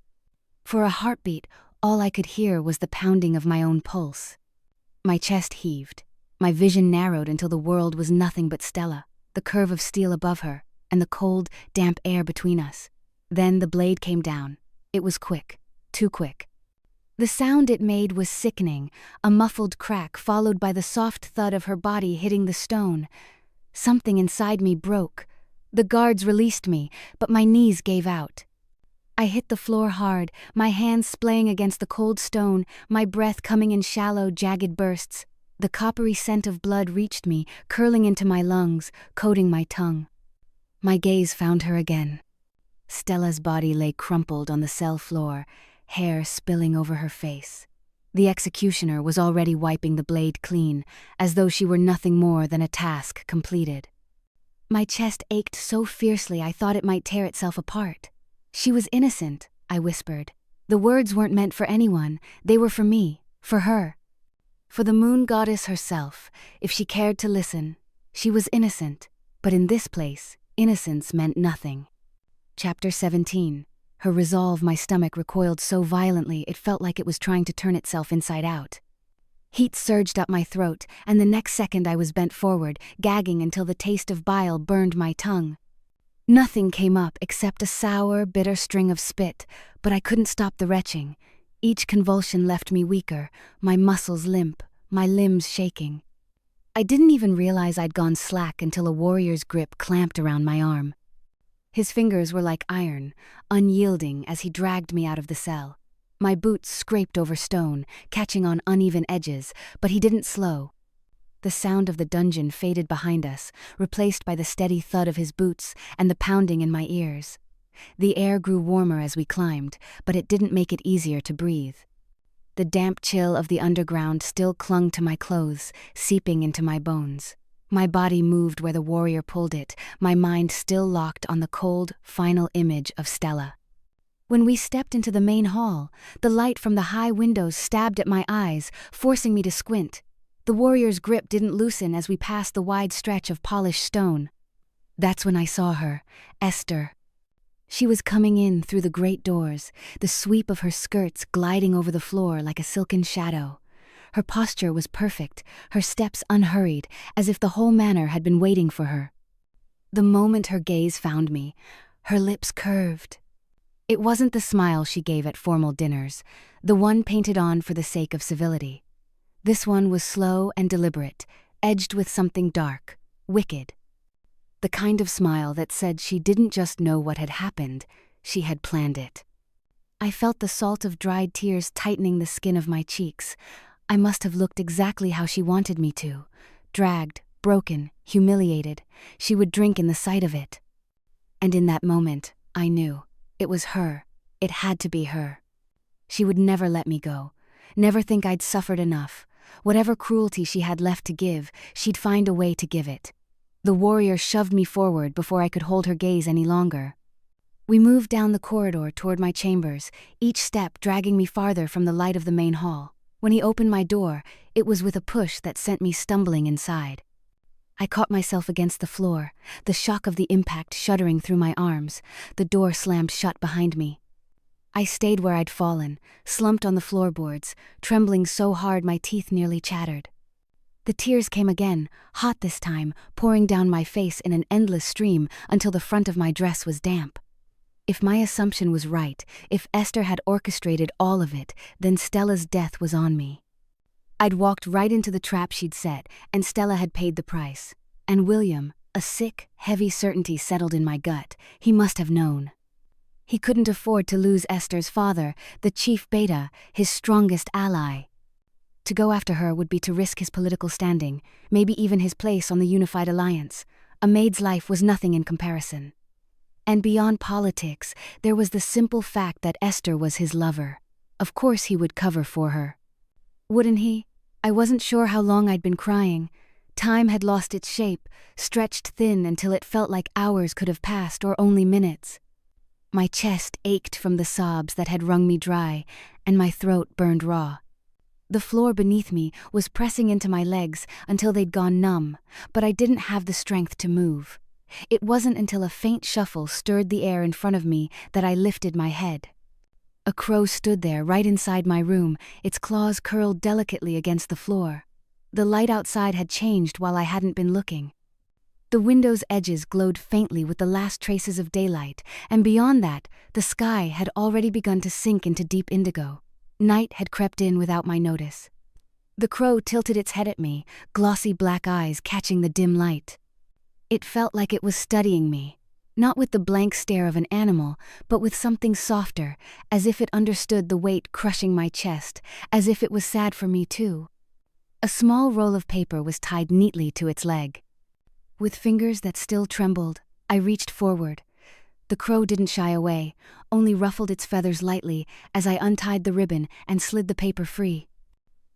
For a heartbeat, all I could hear was the pounding of my own pulse. My chest heaved. My vision narrowed until the world was nothing but Stella, the curve of steel above her, and the cold, damp air between us. Then the blade came down. It was quick, too quick. The sound it made was sickening, a muffled crack followed by the soft thud of her body hitting the stone. Something inside me broke. The guards released me, but my knees gave out. I hit the floor hard, my hands splaying against the cold stone, my breath coming in shallow, jagged bursts. The coppery scent of blood reached me, curling into my lungs, coating my tongue. My gaze found her again. Stella's body lay crumpled on the cell floor, hair spilling over her face. The executioner was already wiping the blade clean, as though she were nothing more than a task completed. My chest ached so fiercely I thought it might tear itself apart. She was innocent, I whispered. The words weren't meant for anyone, they were for me, for her. For the moon goddess herself, if she cared to listen. She was innocent, but in this place, innocence meant nothing. Chapter 17. Her resolve, my stomach recoiled so violently it felt like it was trying to turn itself inside out. Heat surged up my throat, and the next second I was bent forward, gagging until the taste of bile burned my tongue. Nothing came up except a sour, bitter string of spit, but I couldn't stop the retching. Each convulsion left me weaker, my muscles limp, my limbs shaking. I didn't even realize I'd gone slack until a warrior's grip clamped around my arm. His fingers were like iron, unyielding as he dragged me out of the cell. My boots scraped over stone, catching on uneven edges, but he didn't slow. The sound of the dungeon faded behind us, replaced by the steady thud of his boots and the pounding in my ears. The air grew warmer as we climbed, but it didn't make it easier to breathe. The damp chill of the underground still clung to my clothes, seeping into my bones. My body moved where the warrior pulled it, my mind still locked on the cold, final image of Stella. When we stepped into the main hall, the light from the high windows stabbed at my eyes, forcing me to squint. The warrior's grip didn't loosen as we passed the wide stretch of polished stone. That's when I saw her, Esther. She was coming in through the great doors, the sweep of her skirts gliding over the floor like a silken shadow. Her posture was perfect, her steps unhurried, as if the whole manor had been waiting for her. The moment her gaze found me, her lips curved. It wasn't the smile she gave at formal dinners, the one painted on for the sake of civility. This one was slow and deliberate, edged with something dark, wicked. The kind of smile that said she didn't just know what had happened, she had planned it. I felt the salt of dried tears tightening the skin of my cheeks. I must have looked exactly how she wanted me to. Dragged, broken, humiliated. She would drink in the sight of it. And in that moment, I knew. It was her. It had to be her. She would never let me go. Never think I'd suffered enough. Whatever cruelty she had left to give, she'd find a way to give it. The warrior shoved me forward before I could hold her gaze any longer. We moved down the corridor toward my chambers, each step dragging me farther from the light of the main hall. When he opened my door, it was with a push that sent me stumbling inside. I caught myself against the floor, the shock of the impact shuddering through my arms. The door slammed shut behind me. I stayed where I'd fallen, slumped on the floorboards, trembling so hard my teeth nearly chattered. The tears came again, hot this time, pouring down my face in an endless stream until the front of my dress was damp. If my assumption was right, if Esther had orchestrated all of it, then Stella's death was on me. I'd walked right into the trap she'd set, and Stella had paid the price. And William, a sick, heavy certainty settled in my gut. He must have known. He couldn't afford to lose Esther's father, the chief beta, his strongest ally. To go after her would be to risk his political standing, maybe even his place on the unified alliance. A maid's life was nothing in comparison. And beyond politics, there was the simple fact that Esther was his lover. Of course he would cover for her. Wouldn't he? I wasn't sure how long I'd been crying. Time had lost its shape, stretched thin until it felt like hours could have passed or only minutes. My chest ached from the sobs that had wrung me dry, and my throat burned raw. The floor beneath me was pressing into my legs until they'd gone numb, but I didn't have the strength to move. It wasn't until a faint shuffle stirred the air in front of me that I lifted my head. A crow stood there right inside my room, its claws curled delicately against the floor. The light outside had changed while I hadn't been looking. The window's edges glowed faintly with the last traces of daylight, and beyond that, the sky had already begun to sink into deep indigo. Night had crept in without my notice. The crow tilted its head at me, glossy black eyes catching the dim light. It felt like it was studying me, not with the blank stare of an animal, but with something softer, as if it understood the weight crushing my chest, as if it was sad for me too. A small roll of paper was tied neatly to its leg. With fingers that still trembled, I reached forward. The crow didn't shy away, only ruffled its feathers lightly as I untied the ribbon and slid the paper free.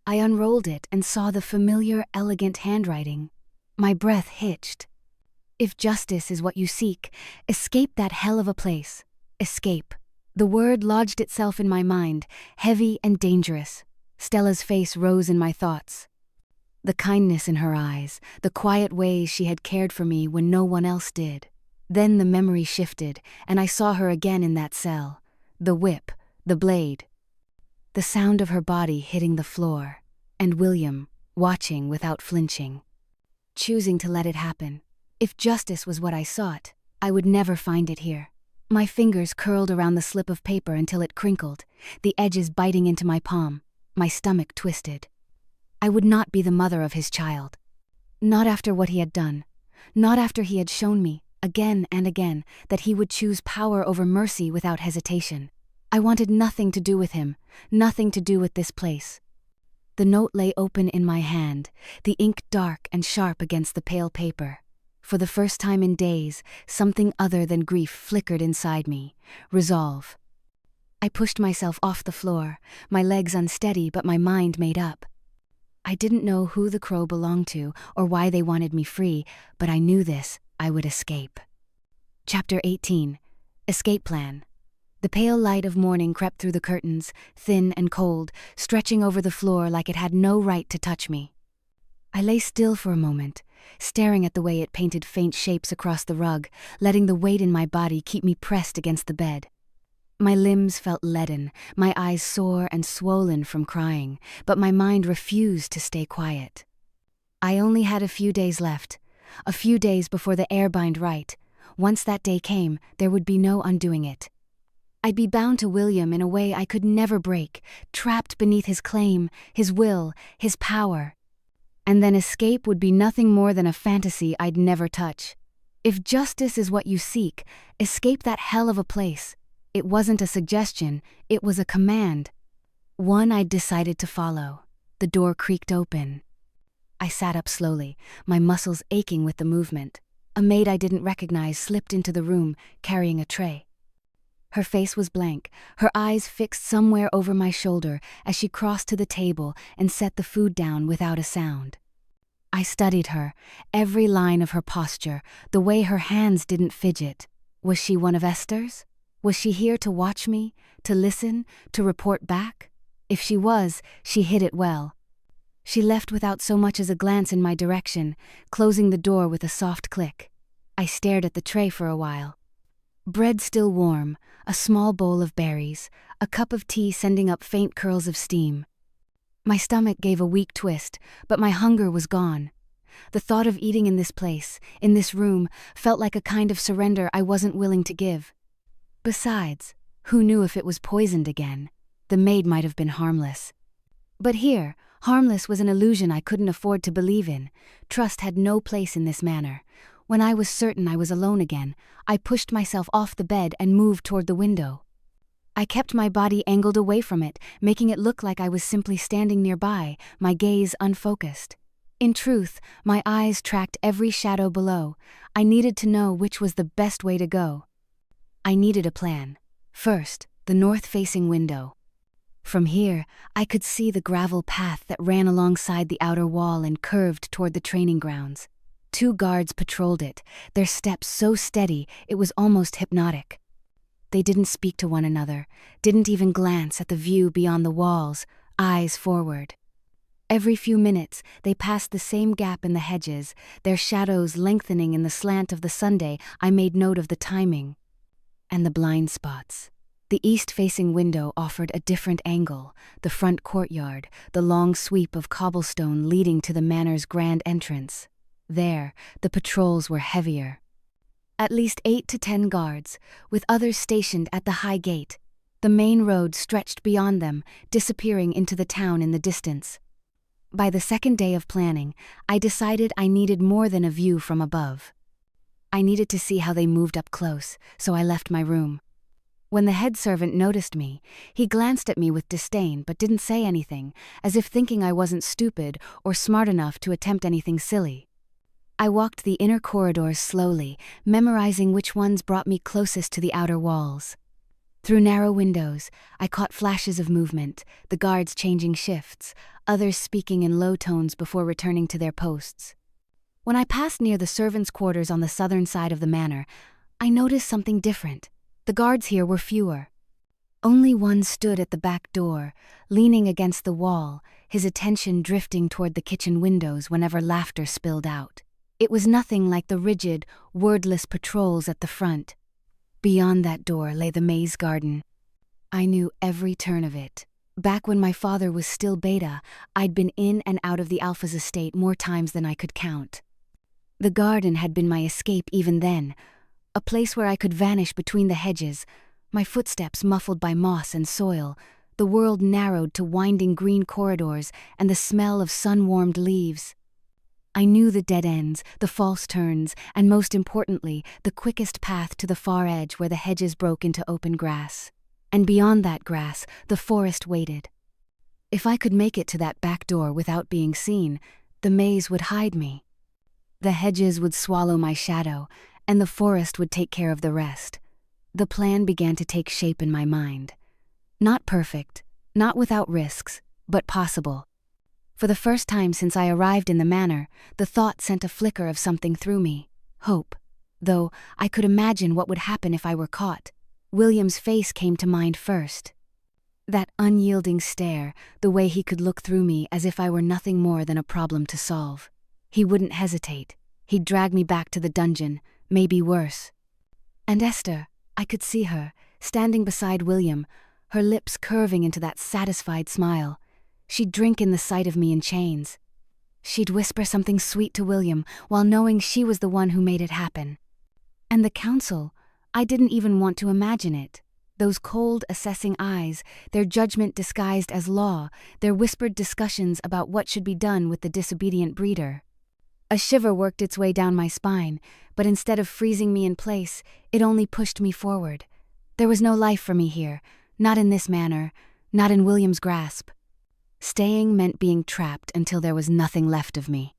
I unrolled it and saw the familiar, elegant handwriting. My breath hitched. If justice is what you seek, escape that hell of a place. Escape. The word lodged itself in my mind, heavy and dangerous. Stella's face rose in my thoughts. The kindness in her eyes, the quiet ways she had cared for me when no one else did. Then the memory shifted, and I saw her again in that cell. The whip, the blade. The sound of her body hitting the floor, and William, watching without flinching. Choosing to let it happen. If justice was what I sought, I would never find it here. My fingers curled around the slip of paper until it crinkled, the edges biting into my palm, my stomach twisted. I would not be the mother of his child. Not after what he had done. Not after he had shown me, again and again, that he would choose power over mercy without hesitation. I wanted nothing to do with him, nothing to do with this place. The note lay open in my hand, the ink dark and sharp against the pale paper. For the first time in days, something other than grief flickered inside me. Resolve. I pushed myself off the floor, my legs unsteady but my mind made up. I didn't know who the crow belonged to or why they wanted me free, but I knew this, I would escape. Chapter 18. Escape Plan. The pale light of morning crept through the curtains, thin and cold, stretching over the floor like it had no right to touch me. I lay still for a moment, staring at the way it painted faint shapes across the rug, letting the weight in my body keep me pressed against the bed. My limbs felt leaden, my eyes sore and swollen from crying, but my mind refused to stay quiet. I only had a few days left, a few days before the heir bind right. Once that day came, there would be no undoing it. I'd be bound to William in a way I could never break, trapped beneath his claim, his will, his power. And then escape would be nothing more than a fantasy I'd never touch. If justice is what you seek, escape that hell of a place. It wasn't a suggestion, it was a command. One I'd decided to follow. The door creaked open. I sat up slowly, my muscles aching with the movement. A maid I didn't recognize slipped into the room, carrying a tray. Her face was blank, her eyes fixed somewhere over my shoulder as she crossed to the table and set the food down without a sound. I studied her, every line of her posture, the way her hands didn't fidget. Was she one of Esther's? Was she here to watch me, to listen, to report back? If she was, she hid it well. She left without so much as a glance in my direction, closing the door with a soft click. I stared at the tray for a while. Bread still warm, a small bowl of berries, a cup of tea sending up faint curls of steam. My stomach gave a weak twist, but my hunger was gone. The thought of eating in this place, in this room, felt like a kind of surrender I wasn't willing to give. Besides, who knew if it was poisoned again? The maid might have been harmless. But here, harmless was an illusion I couldn't afford to believe in. Trust had no place in this manor. When I was certain I was alone again, I pushed myself off the bed and moved toward the window. I kept my body angled away from it, making it look like I was simply standing nearby, my gaze unfocused. In truth, my eyes tracked every shadow below. I needed to know which was the best way to go. I needed a plan. First, the north-facing window. From here, I could see the gravel path that ran alongside the outer wall and curved toward the training grounds. 2 guards patrolled it, their steps so steady it was almost hypnotic. They didn't speak to one another, didn't even glance at the view beyond the walls, eyes forward. Every few minutes, they passed the same gap in the hedges, their shadows lengthening in the slant of the Sunday. I made note of the timing. And the blind spots. The east-facing window offered a different angle, the front courtyard, the long sweep of cobblestone leading to the manor's grand entrance. There, the patrols were heavier. At least 8 to 10 guards, with others stationed at the high gate. The main road stretched beyond them, disappearing into the town in the distance. By the second day of planning, I decided I needed more than a view from above. I needed to see how they moved up close, so I left my room. When the head servant noticed me, he glanced at me with disdain but didn't say anything, as if thinking I wasn't stupid or smart enough to attempt anything silly. I walked the inner corridors slowly, memorizing which ones brought me closest to the outer walls. Through narrow windows, I caught flashes of movement, the guards changing shifts, others speaking in low tones before returning to their posts. When I passed near the servants' quarters on the southern side of the manor, I noticed something different. The guards here were fewer. Only one stood at the back door, leaning against the wall, his attention drifting toward the kitchen windows whenever laughter spilled out. It was nothing like the rigid, wordless patrols at the front. Beyond that door lay the maze garden. I knew every turn of it. Back when my father was still Beta, I'd been in and out of the Alpha's estate more times than I could count. The garden had been my escape even then, a place where I could vanish between the hedges, my footsteps muffled by moss and soil, the world narrowed to winding green corridors and the smell of sun-warmed leaves. I knew the dead ends, the false turns, and most importantly, the quickest path to the far edge where the hedges broke into open grass. And beyond that grass, the forest waited. If I could make it to that back door without being seen, the maze would hide me. The hedges would swallow my shadow, and the forest would take care of the rest. The plan began to take shape in my mind. Not perfect, not without risks, but possible. For the first time since I arrived in the manor, the thought sent a flicker of something through me, hope. Though I could imagine what would happen if I were caught. William's face came to mind first. That unyielding stare, the way he could look through me as if I were nothing more than a problem to solve. He wouldn't hesitate. He'd drag me back to the dungeon, maybe worse. And Esther, I could see her, standing beside William, her lips curving into that satisfied smile. She'd drink in the sight of me in chains. She'd whisper something sweet to William while knowing she was the one who made it happen. And the council, I didn't even want to imagine it. Those cold, assessing eyes, their judgment disguised as law, their whispered discussions about what should be done with the disobedient breeder. A shiver worked its way down my spine, but instead of freezing me in place, it only pushed me forward. There was no life for me here, not in this manor, not in William's grasp. Staying meant being trapped until there was nothing left of me.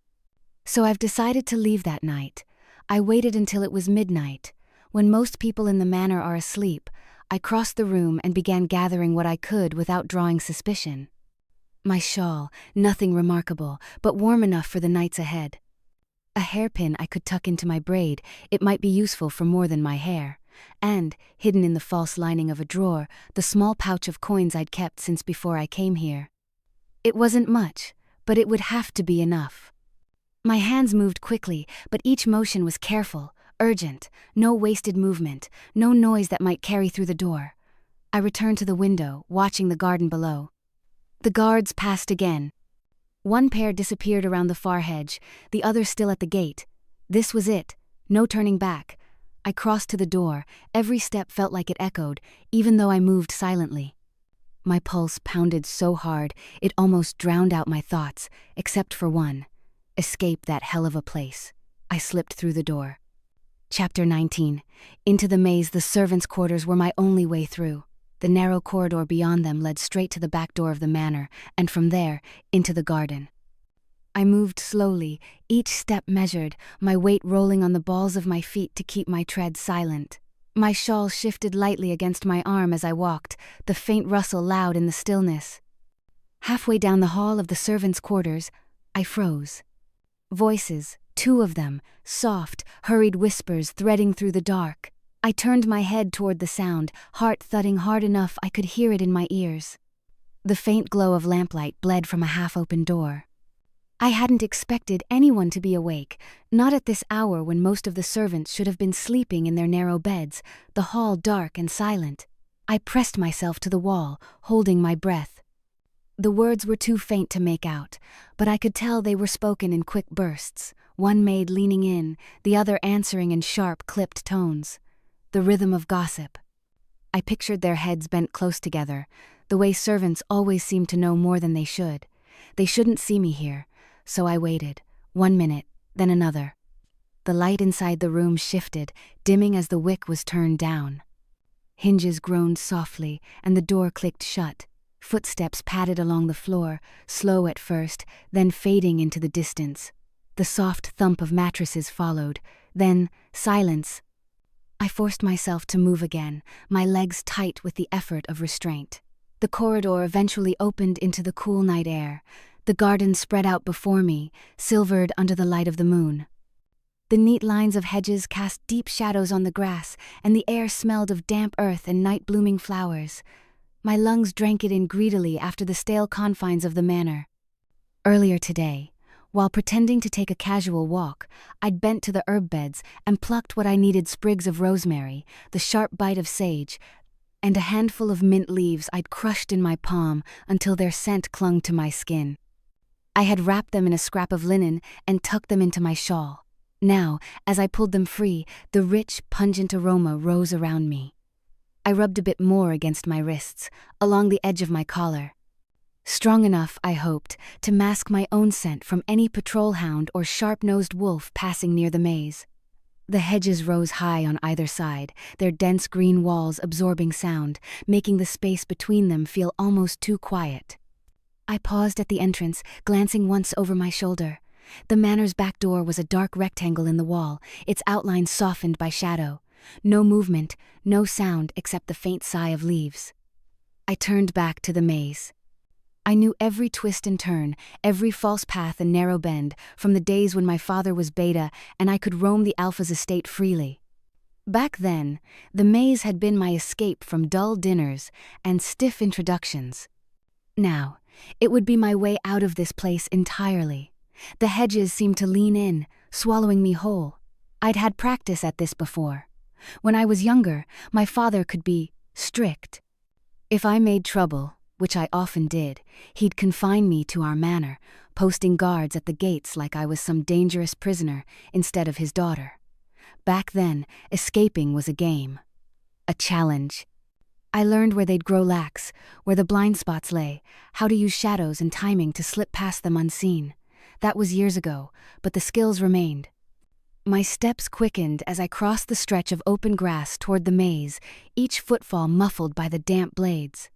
So I've decided to leave that night. I waited until it was midnight. When most people in the manor are asleep, I crossed the room and began gathering what I could without drawing suspicion. My shawl, nothing remarkable, but warm enough for the nights ahead. A hairpin I could tuck into my braid, it might be useful for more than my hair. And, hidden in the false lining of a drawer, the small pouch of coins I'd kept since before I came here. It wasn't much, but it would have to be enough. My hands moved quickly, but each motion was careful, urgent, no wasted movement, no noise that might carry through the door. I returned to the window, watching the garden below. The guards passed again. One pair disappeared around the far hedge, the other still at the gate. This was it, no turning back. I crossed to the door, every step felt like it echoed, even though I moved silently. My pulse pounded so hard, it almost drowned out my thoughts, except for one. Escape that hell of a place. I slipped through the door. Chapter 19. Into the maze, the servants' quarters were my only way through. The narrow corridor beyond them led straight to the back door of the manor, and from there, into the garden. I moved slowly, each step measured, my weight rolling on the balls of my feet to keep my tread silent. My shawl shifted lightly against my arm as I walked, the faint rustle loud in the stillness. Halfway down the hall of the servants' quarters, I froze. Voices, 2 of them, soft, hurried whispers threading through the dark. I turned my head toward the sound, heart thudding hard enough I could hear it in my ears. The faint glow of lamplight bled from a half-open door. I hadn't expected anyone to be awake, not at this hour when most of the servants should have been sleeping in their narrow beds, the hall dark and silent. I pressed myself to the wall, holding my breath. The words were too faint to make out, but I could tell they were spoken in quick bursts, one maid leaning in, the other answering in sharp, clipped tones. The rhythm of gossip. I pictured their heads bent close together, the way servants always seem to know more than they should. They shouldn't see me here, so I waited, 1 minute, then another. The light inside the room shifted, dimming as the wick was turned down. Hinges groaned softly, and the door clicked shut. Footsteps padded along the floor, slow at first, then fading into the distance. The soft thump of mattresses followed, then silence. I forced myself to move again, my legs tight with the effort of restraint. The corridor eventually opened into the cool night air. The garden spread out before me, silvered under the light of the moon. The neat lines of hedges cast deep shadows on the grass, and the air smelled of damp earth and night-blooming flowers. My lungs drank it in greedily after the stale confines of the manor. Earlier today, while pretending to take a casual walk, I'd bent to the herb beds and plucked what I needed: sprigs of rosemary, the sharp bite of sage, and a handful of mint leaves I'd crushed in my palm until their scent clung to my skin. I had wrapped them in a scrap of linen and tucked them into my shawl. Now, as I pulled them free, the rich, pungent aroma rose around me. I rubbed a bit more against my wrists, along the edge of my collar. Strong enough, I hoped, to mask my own scent from any patrol hound or sharp-nosed wolf passing near the maze. The hedges rose high on either side, their dense green walls absorbing sound, making the space between them feel almost too quiet. I paused at the entrance, glancing once over my shoulder. The manor's back door was a dark rectangle in the wall, its outline softened by shadow. No movement, no sound except the faint sigh of leaves. I turned back to the maze. I knew every twist and turn, every false path and narrow bend, from the days when my father was Beta and I could roam the Alpha's estate freely. Back then, the maze had been my escape from dull dinners and stiff introductions. Now, it would be my way out of this place entirely. The hedges seemed to lean in, swallowing me whole. I'd had practice at this before. When I was younger, my father could be strict. If I made trouble, which I often did, he'd confine me to our manor, posting guards at the gates like I was some dangerous prisoner instead of his daughter. Back then, escaping was a game. A challenge. I learned where they'd grow lax, where the blind spots lay, how to use shadows and timing to slip past them unseen. That was years ago, but the skills remained. My steps quickened as I crossed the stretch of open grass toward the maze, each footfall muffled by the damp blades.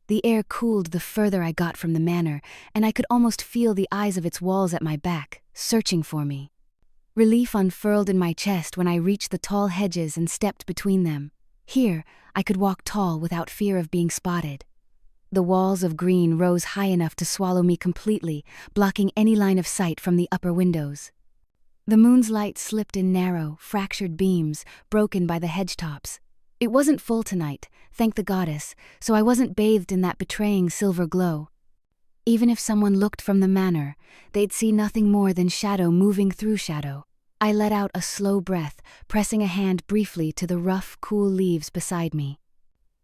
The air cooled the further I got from the manor, and I could almost feel the eyes of its walls at my back, searching for me. Relief unfurled in my chest when I reached the tall hedges and stepped between them. Here, I could walk tall without fear of being spotted. The walls of green rose high enough to swallow me completely, blocking any line of sight from the upper windows. The moon's light slipped in narrow, fractured beams, broken by the hedge tops. It wasn't full tonight, thank the goddess, so I wasn't bathed in that betraying silver glow. Even if someone looked from the manor, they'd see nothing more than shadow moving through shadow. I let out a slow breath, pressing a hand briefly to the rough, cool leaves beside me.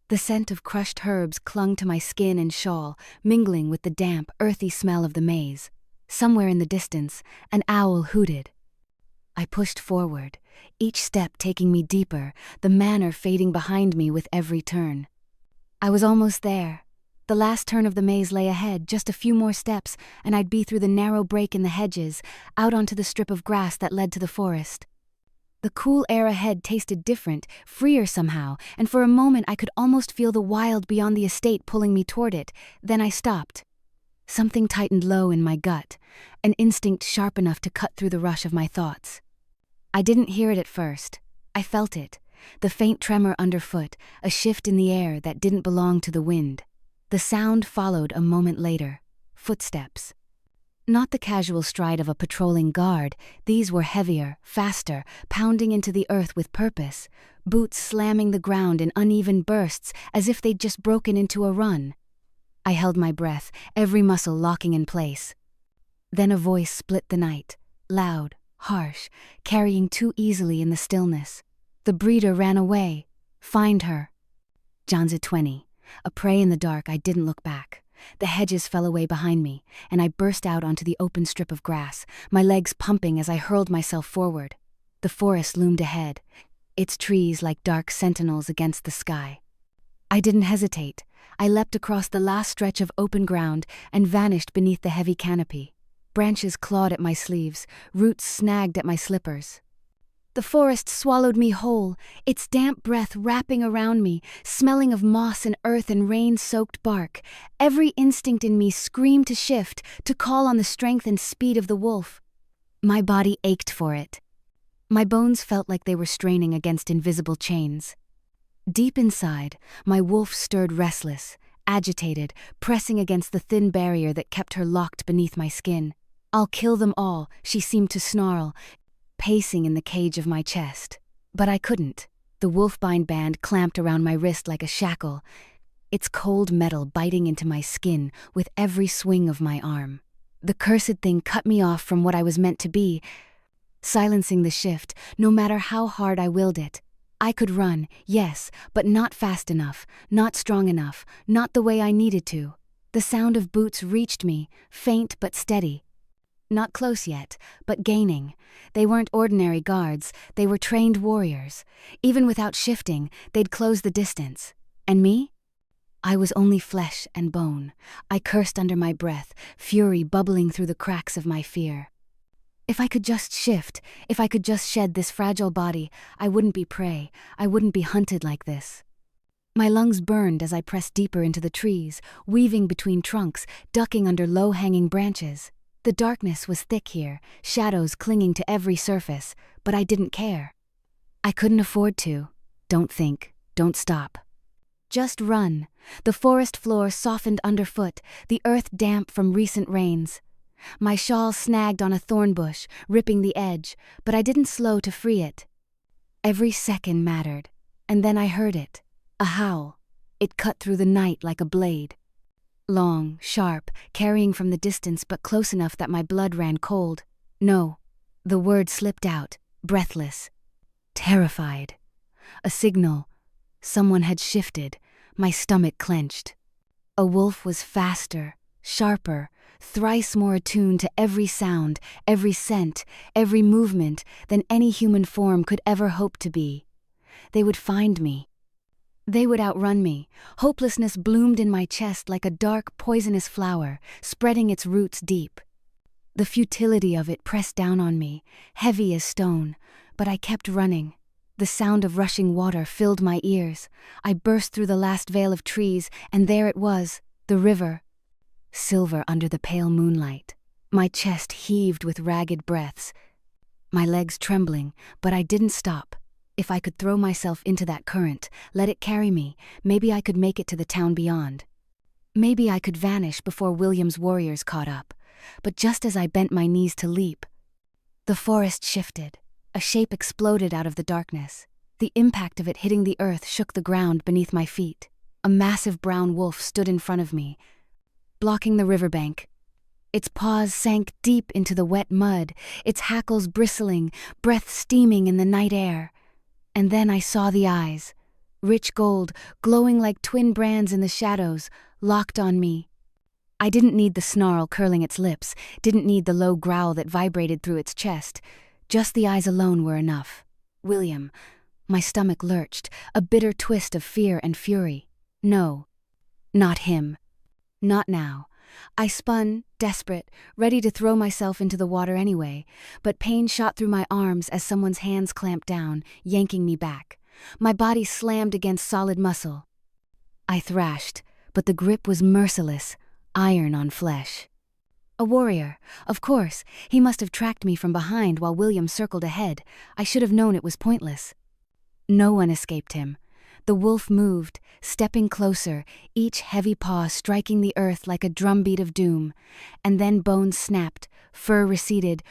The scent of crushed herbs clung to my skin and shawl, mingling with the damp, earthy smell of the maze. Somewhere in the distance, an owl hooted. I pushed forward, each step taking me deeper, the manor fading behind me with every turn. I was almost there. The last turn of the maze lay ahead, just a few more steps, and I'd be through the narrow break in the hedges, out onto the strip of grass that led to the forest. The cool air ahead tasted different, freer somehow, and for a moment I could almost feel the wild beyond the estate pulling me toward it. Then I stopped. Something tightened low in my gut, an instinct sharp enough to cut through the rush of my thoughts. I didn't hear it at first. I felt it, the faint tremor underfoot, a shift in the air that didn't belong to the wind. The sound followed a moment later. Footsteps. Not the casual stride of a patrolling guard, these were heavier, faster, pounding into the earth with purpose, boots slamming the ground in uneven bursts as if they'd just broken into a run. I held my breath, every muscle locking in place. Then a voice split the night, loud, harsh, carrying too easily in the stillness. The breeder ran away. Find her. John's at 20. A prey in the dark, I didn't look back. The hedges fell away behind me, and I burst out onto the open strip of grass, my legs pumping as I hurled myself forward. The forest loomed ahead, its trees like dark sentinels against the sky. I didn't hesitate. I leapt across the last stretch of open ground and vanished beneath the heavy canopy. Branches clawed at my sleeves, roots snagged at my slippers. The forest swallowed me whole, its damp breath wrapping around me, smelling of moss and earth and rain-soaked bark. Every instinct in me screamed to shift, to call on the strength and speed of the wolf. My body ached for it. My bones felt like they were straining against invisible chains. Deep inside, my wolf stirred restless, agitated, pressing against the thin barrier that kept her locked beneath my skin. "I'll kill them all," she seemed to snarl, pacing in the cage of my chest. But I couldn't. The wolfbind band clamped around my wrist like a shackle, its cold metal biting into my skin with every swing of my arm. The cursed thing cut me off from what I was meant to be, silencing the shift, no matter how hard I willed it. I could run, yes, but not fast enough, not strong enough, not the way I needed to. The sound of boots reached me, faint but steady. Not close yet, but gaining. They weren't ordinary guards, they were trained warriors. Even without shifting, they'd close the distance. And me? I was only flesh and bone. I cursed under my breath, fury bubbling through the cracks of my fear. If I could just shift, if I could just shed this fragile body, I wouldn't be prey, I wouldn't be hunted like this. My lungs burned as I pressed deeper into the trees, weaving between trunks, ducking under low-hanging branches. The darkness was thick here, shadows clinging to every surface, but I didn't care. I couldn't afford to. Don't think, don't stop. Just run. The forest floor softened underfoot, the earth damp from recent rains. My shawl snagged on a thorn bush, ripping the edge, but I didn't slow to free it. Every second mattered, and then I heard it. A howl. It cut through the night like a blade. Long, sharp, carrying from the distance but close enough that my blood ran cold. No. The word slipped out, breathless. Terrified. A signal. Someone had shifted. My stomach clenched. A wolf was faster, sharper, thrice more attuned to every sound, every scent, every movement than any human form could ever hope to be. They would find me. They would outrun me. Hopelessness bloomed in my chest like a dark, poisonous flower, spreading its roots deep. The futility of it pressed down on me, heavy as stone, but I kept running. The sound of rushing water filled my ears. I burst through the last veil of trees, and there it was, the river, silver under the pale moonlight. My chest heaved with ragged breaths, my legs trembling, but I didn't stop. If I could throw myself into that current, let it carry me, maybe I could make it to the town beyond. Maybe I could vanish before William's warriors caught up. But just as I bent my knees to leap, the forest shifted. A shape exploded out of the darkness. The impact of it hitting the earth shook the ground beneath my feet. A massive brown wolf stood in front of me, blocking the riverbank. Its paws sank deep into the wet mud, its hackles bristling, breath steaming in the night air. And then I saw the eyes, rich gold, glowing like twin brands in the shadows, locked on me. I didn't need the snarl curling its lips, didn't need the low growl that vibrated through its chest. Just the eyes alone were enough. William. My stomach lurched, a bitter twist of fear and fury. No. Not him. Not now. I spun, desperate, ready to throw myself into the water anyway, but pain shot through my arms as someone's hands clamped down, yanking me back. My body slammed against solid muscle. I thrashed, but the grip was merciless, iron on flesh. A warrior. Of course, he must have tracked me from behind while William circled ahead. I should have known it was pointless. No one escaped him. The wolf moved, stepping closer, each heavy paw striking the earth like a drumbeat of doom. And then bones snapped, fur receded,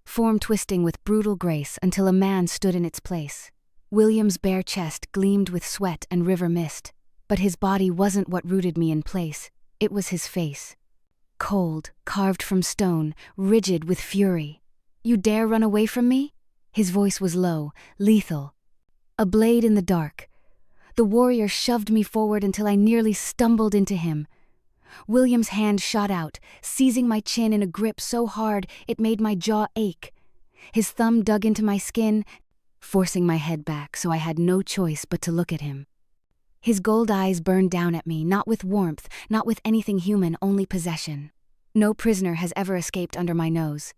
form twisting with brutal grace until a man stood in its place. William's bare chest gleamed with sweat and river mist, but his body wasn't what rooted me in place. It was his face. Cold, carved from stone, rigid with fury. "You dare run away from me?" His voice was low, lethal. A blade in the dark. The warrior shoved me forward until I nearly stumbled into him. William's hand shot out, seizing my chin in a grip so hard it made my jaw ache. His thumb dug into my skin, forcing my head back so I had no choice but to look at him. His gold eyes burned down at me, not with warmth, not with anything human, only possession. No prisoner has ever escaped under my nose.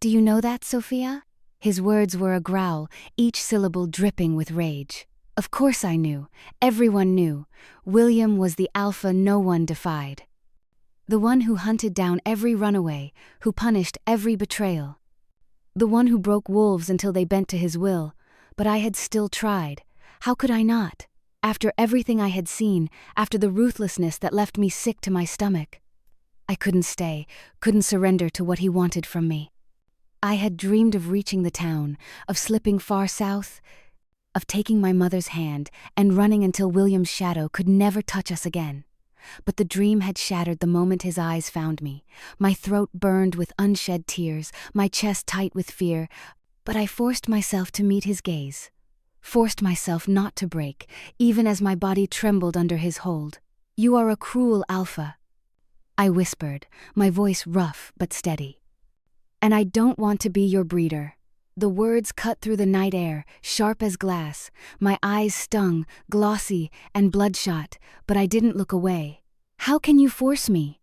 "Do you know that, Sophia?" His words were a growl, each syllable dripping with rage. Of course I knew. Everyone knew. William was the alpha no one defied. The one who hunted down every runaway, who punished every betrayal. The one who broke wolves until they bent to his will. But I had still tried. How could I not? After everything I had seen, after the ruthlessness that left me sick to my stomach. I couldn't stay, couldn't surrender to what he wanted from me. I had dreamed of reaching the town, of slipping far south, of taking my mother's hand and running until William's shadow could never touch us again. But the dream had shattered the moment his eyes found me. My throat burned with unshed tears, my chest tight with fear, but I forced myself to meet his gaze. Forced myself not to break, even as my body trembled under his hold. "You are a cruel alpha," I whispered, my voice rough but steady. "And I don't want to be your breeder." The words cut through the night air, sharp as glass. My eyes stung, glossy and bloodshot, but I didn't look away. "How can you force me?"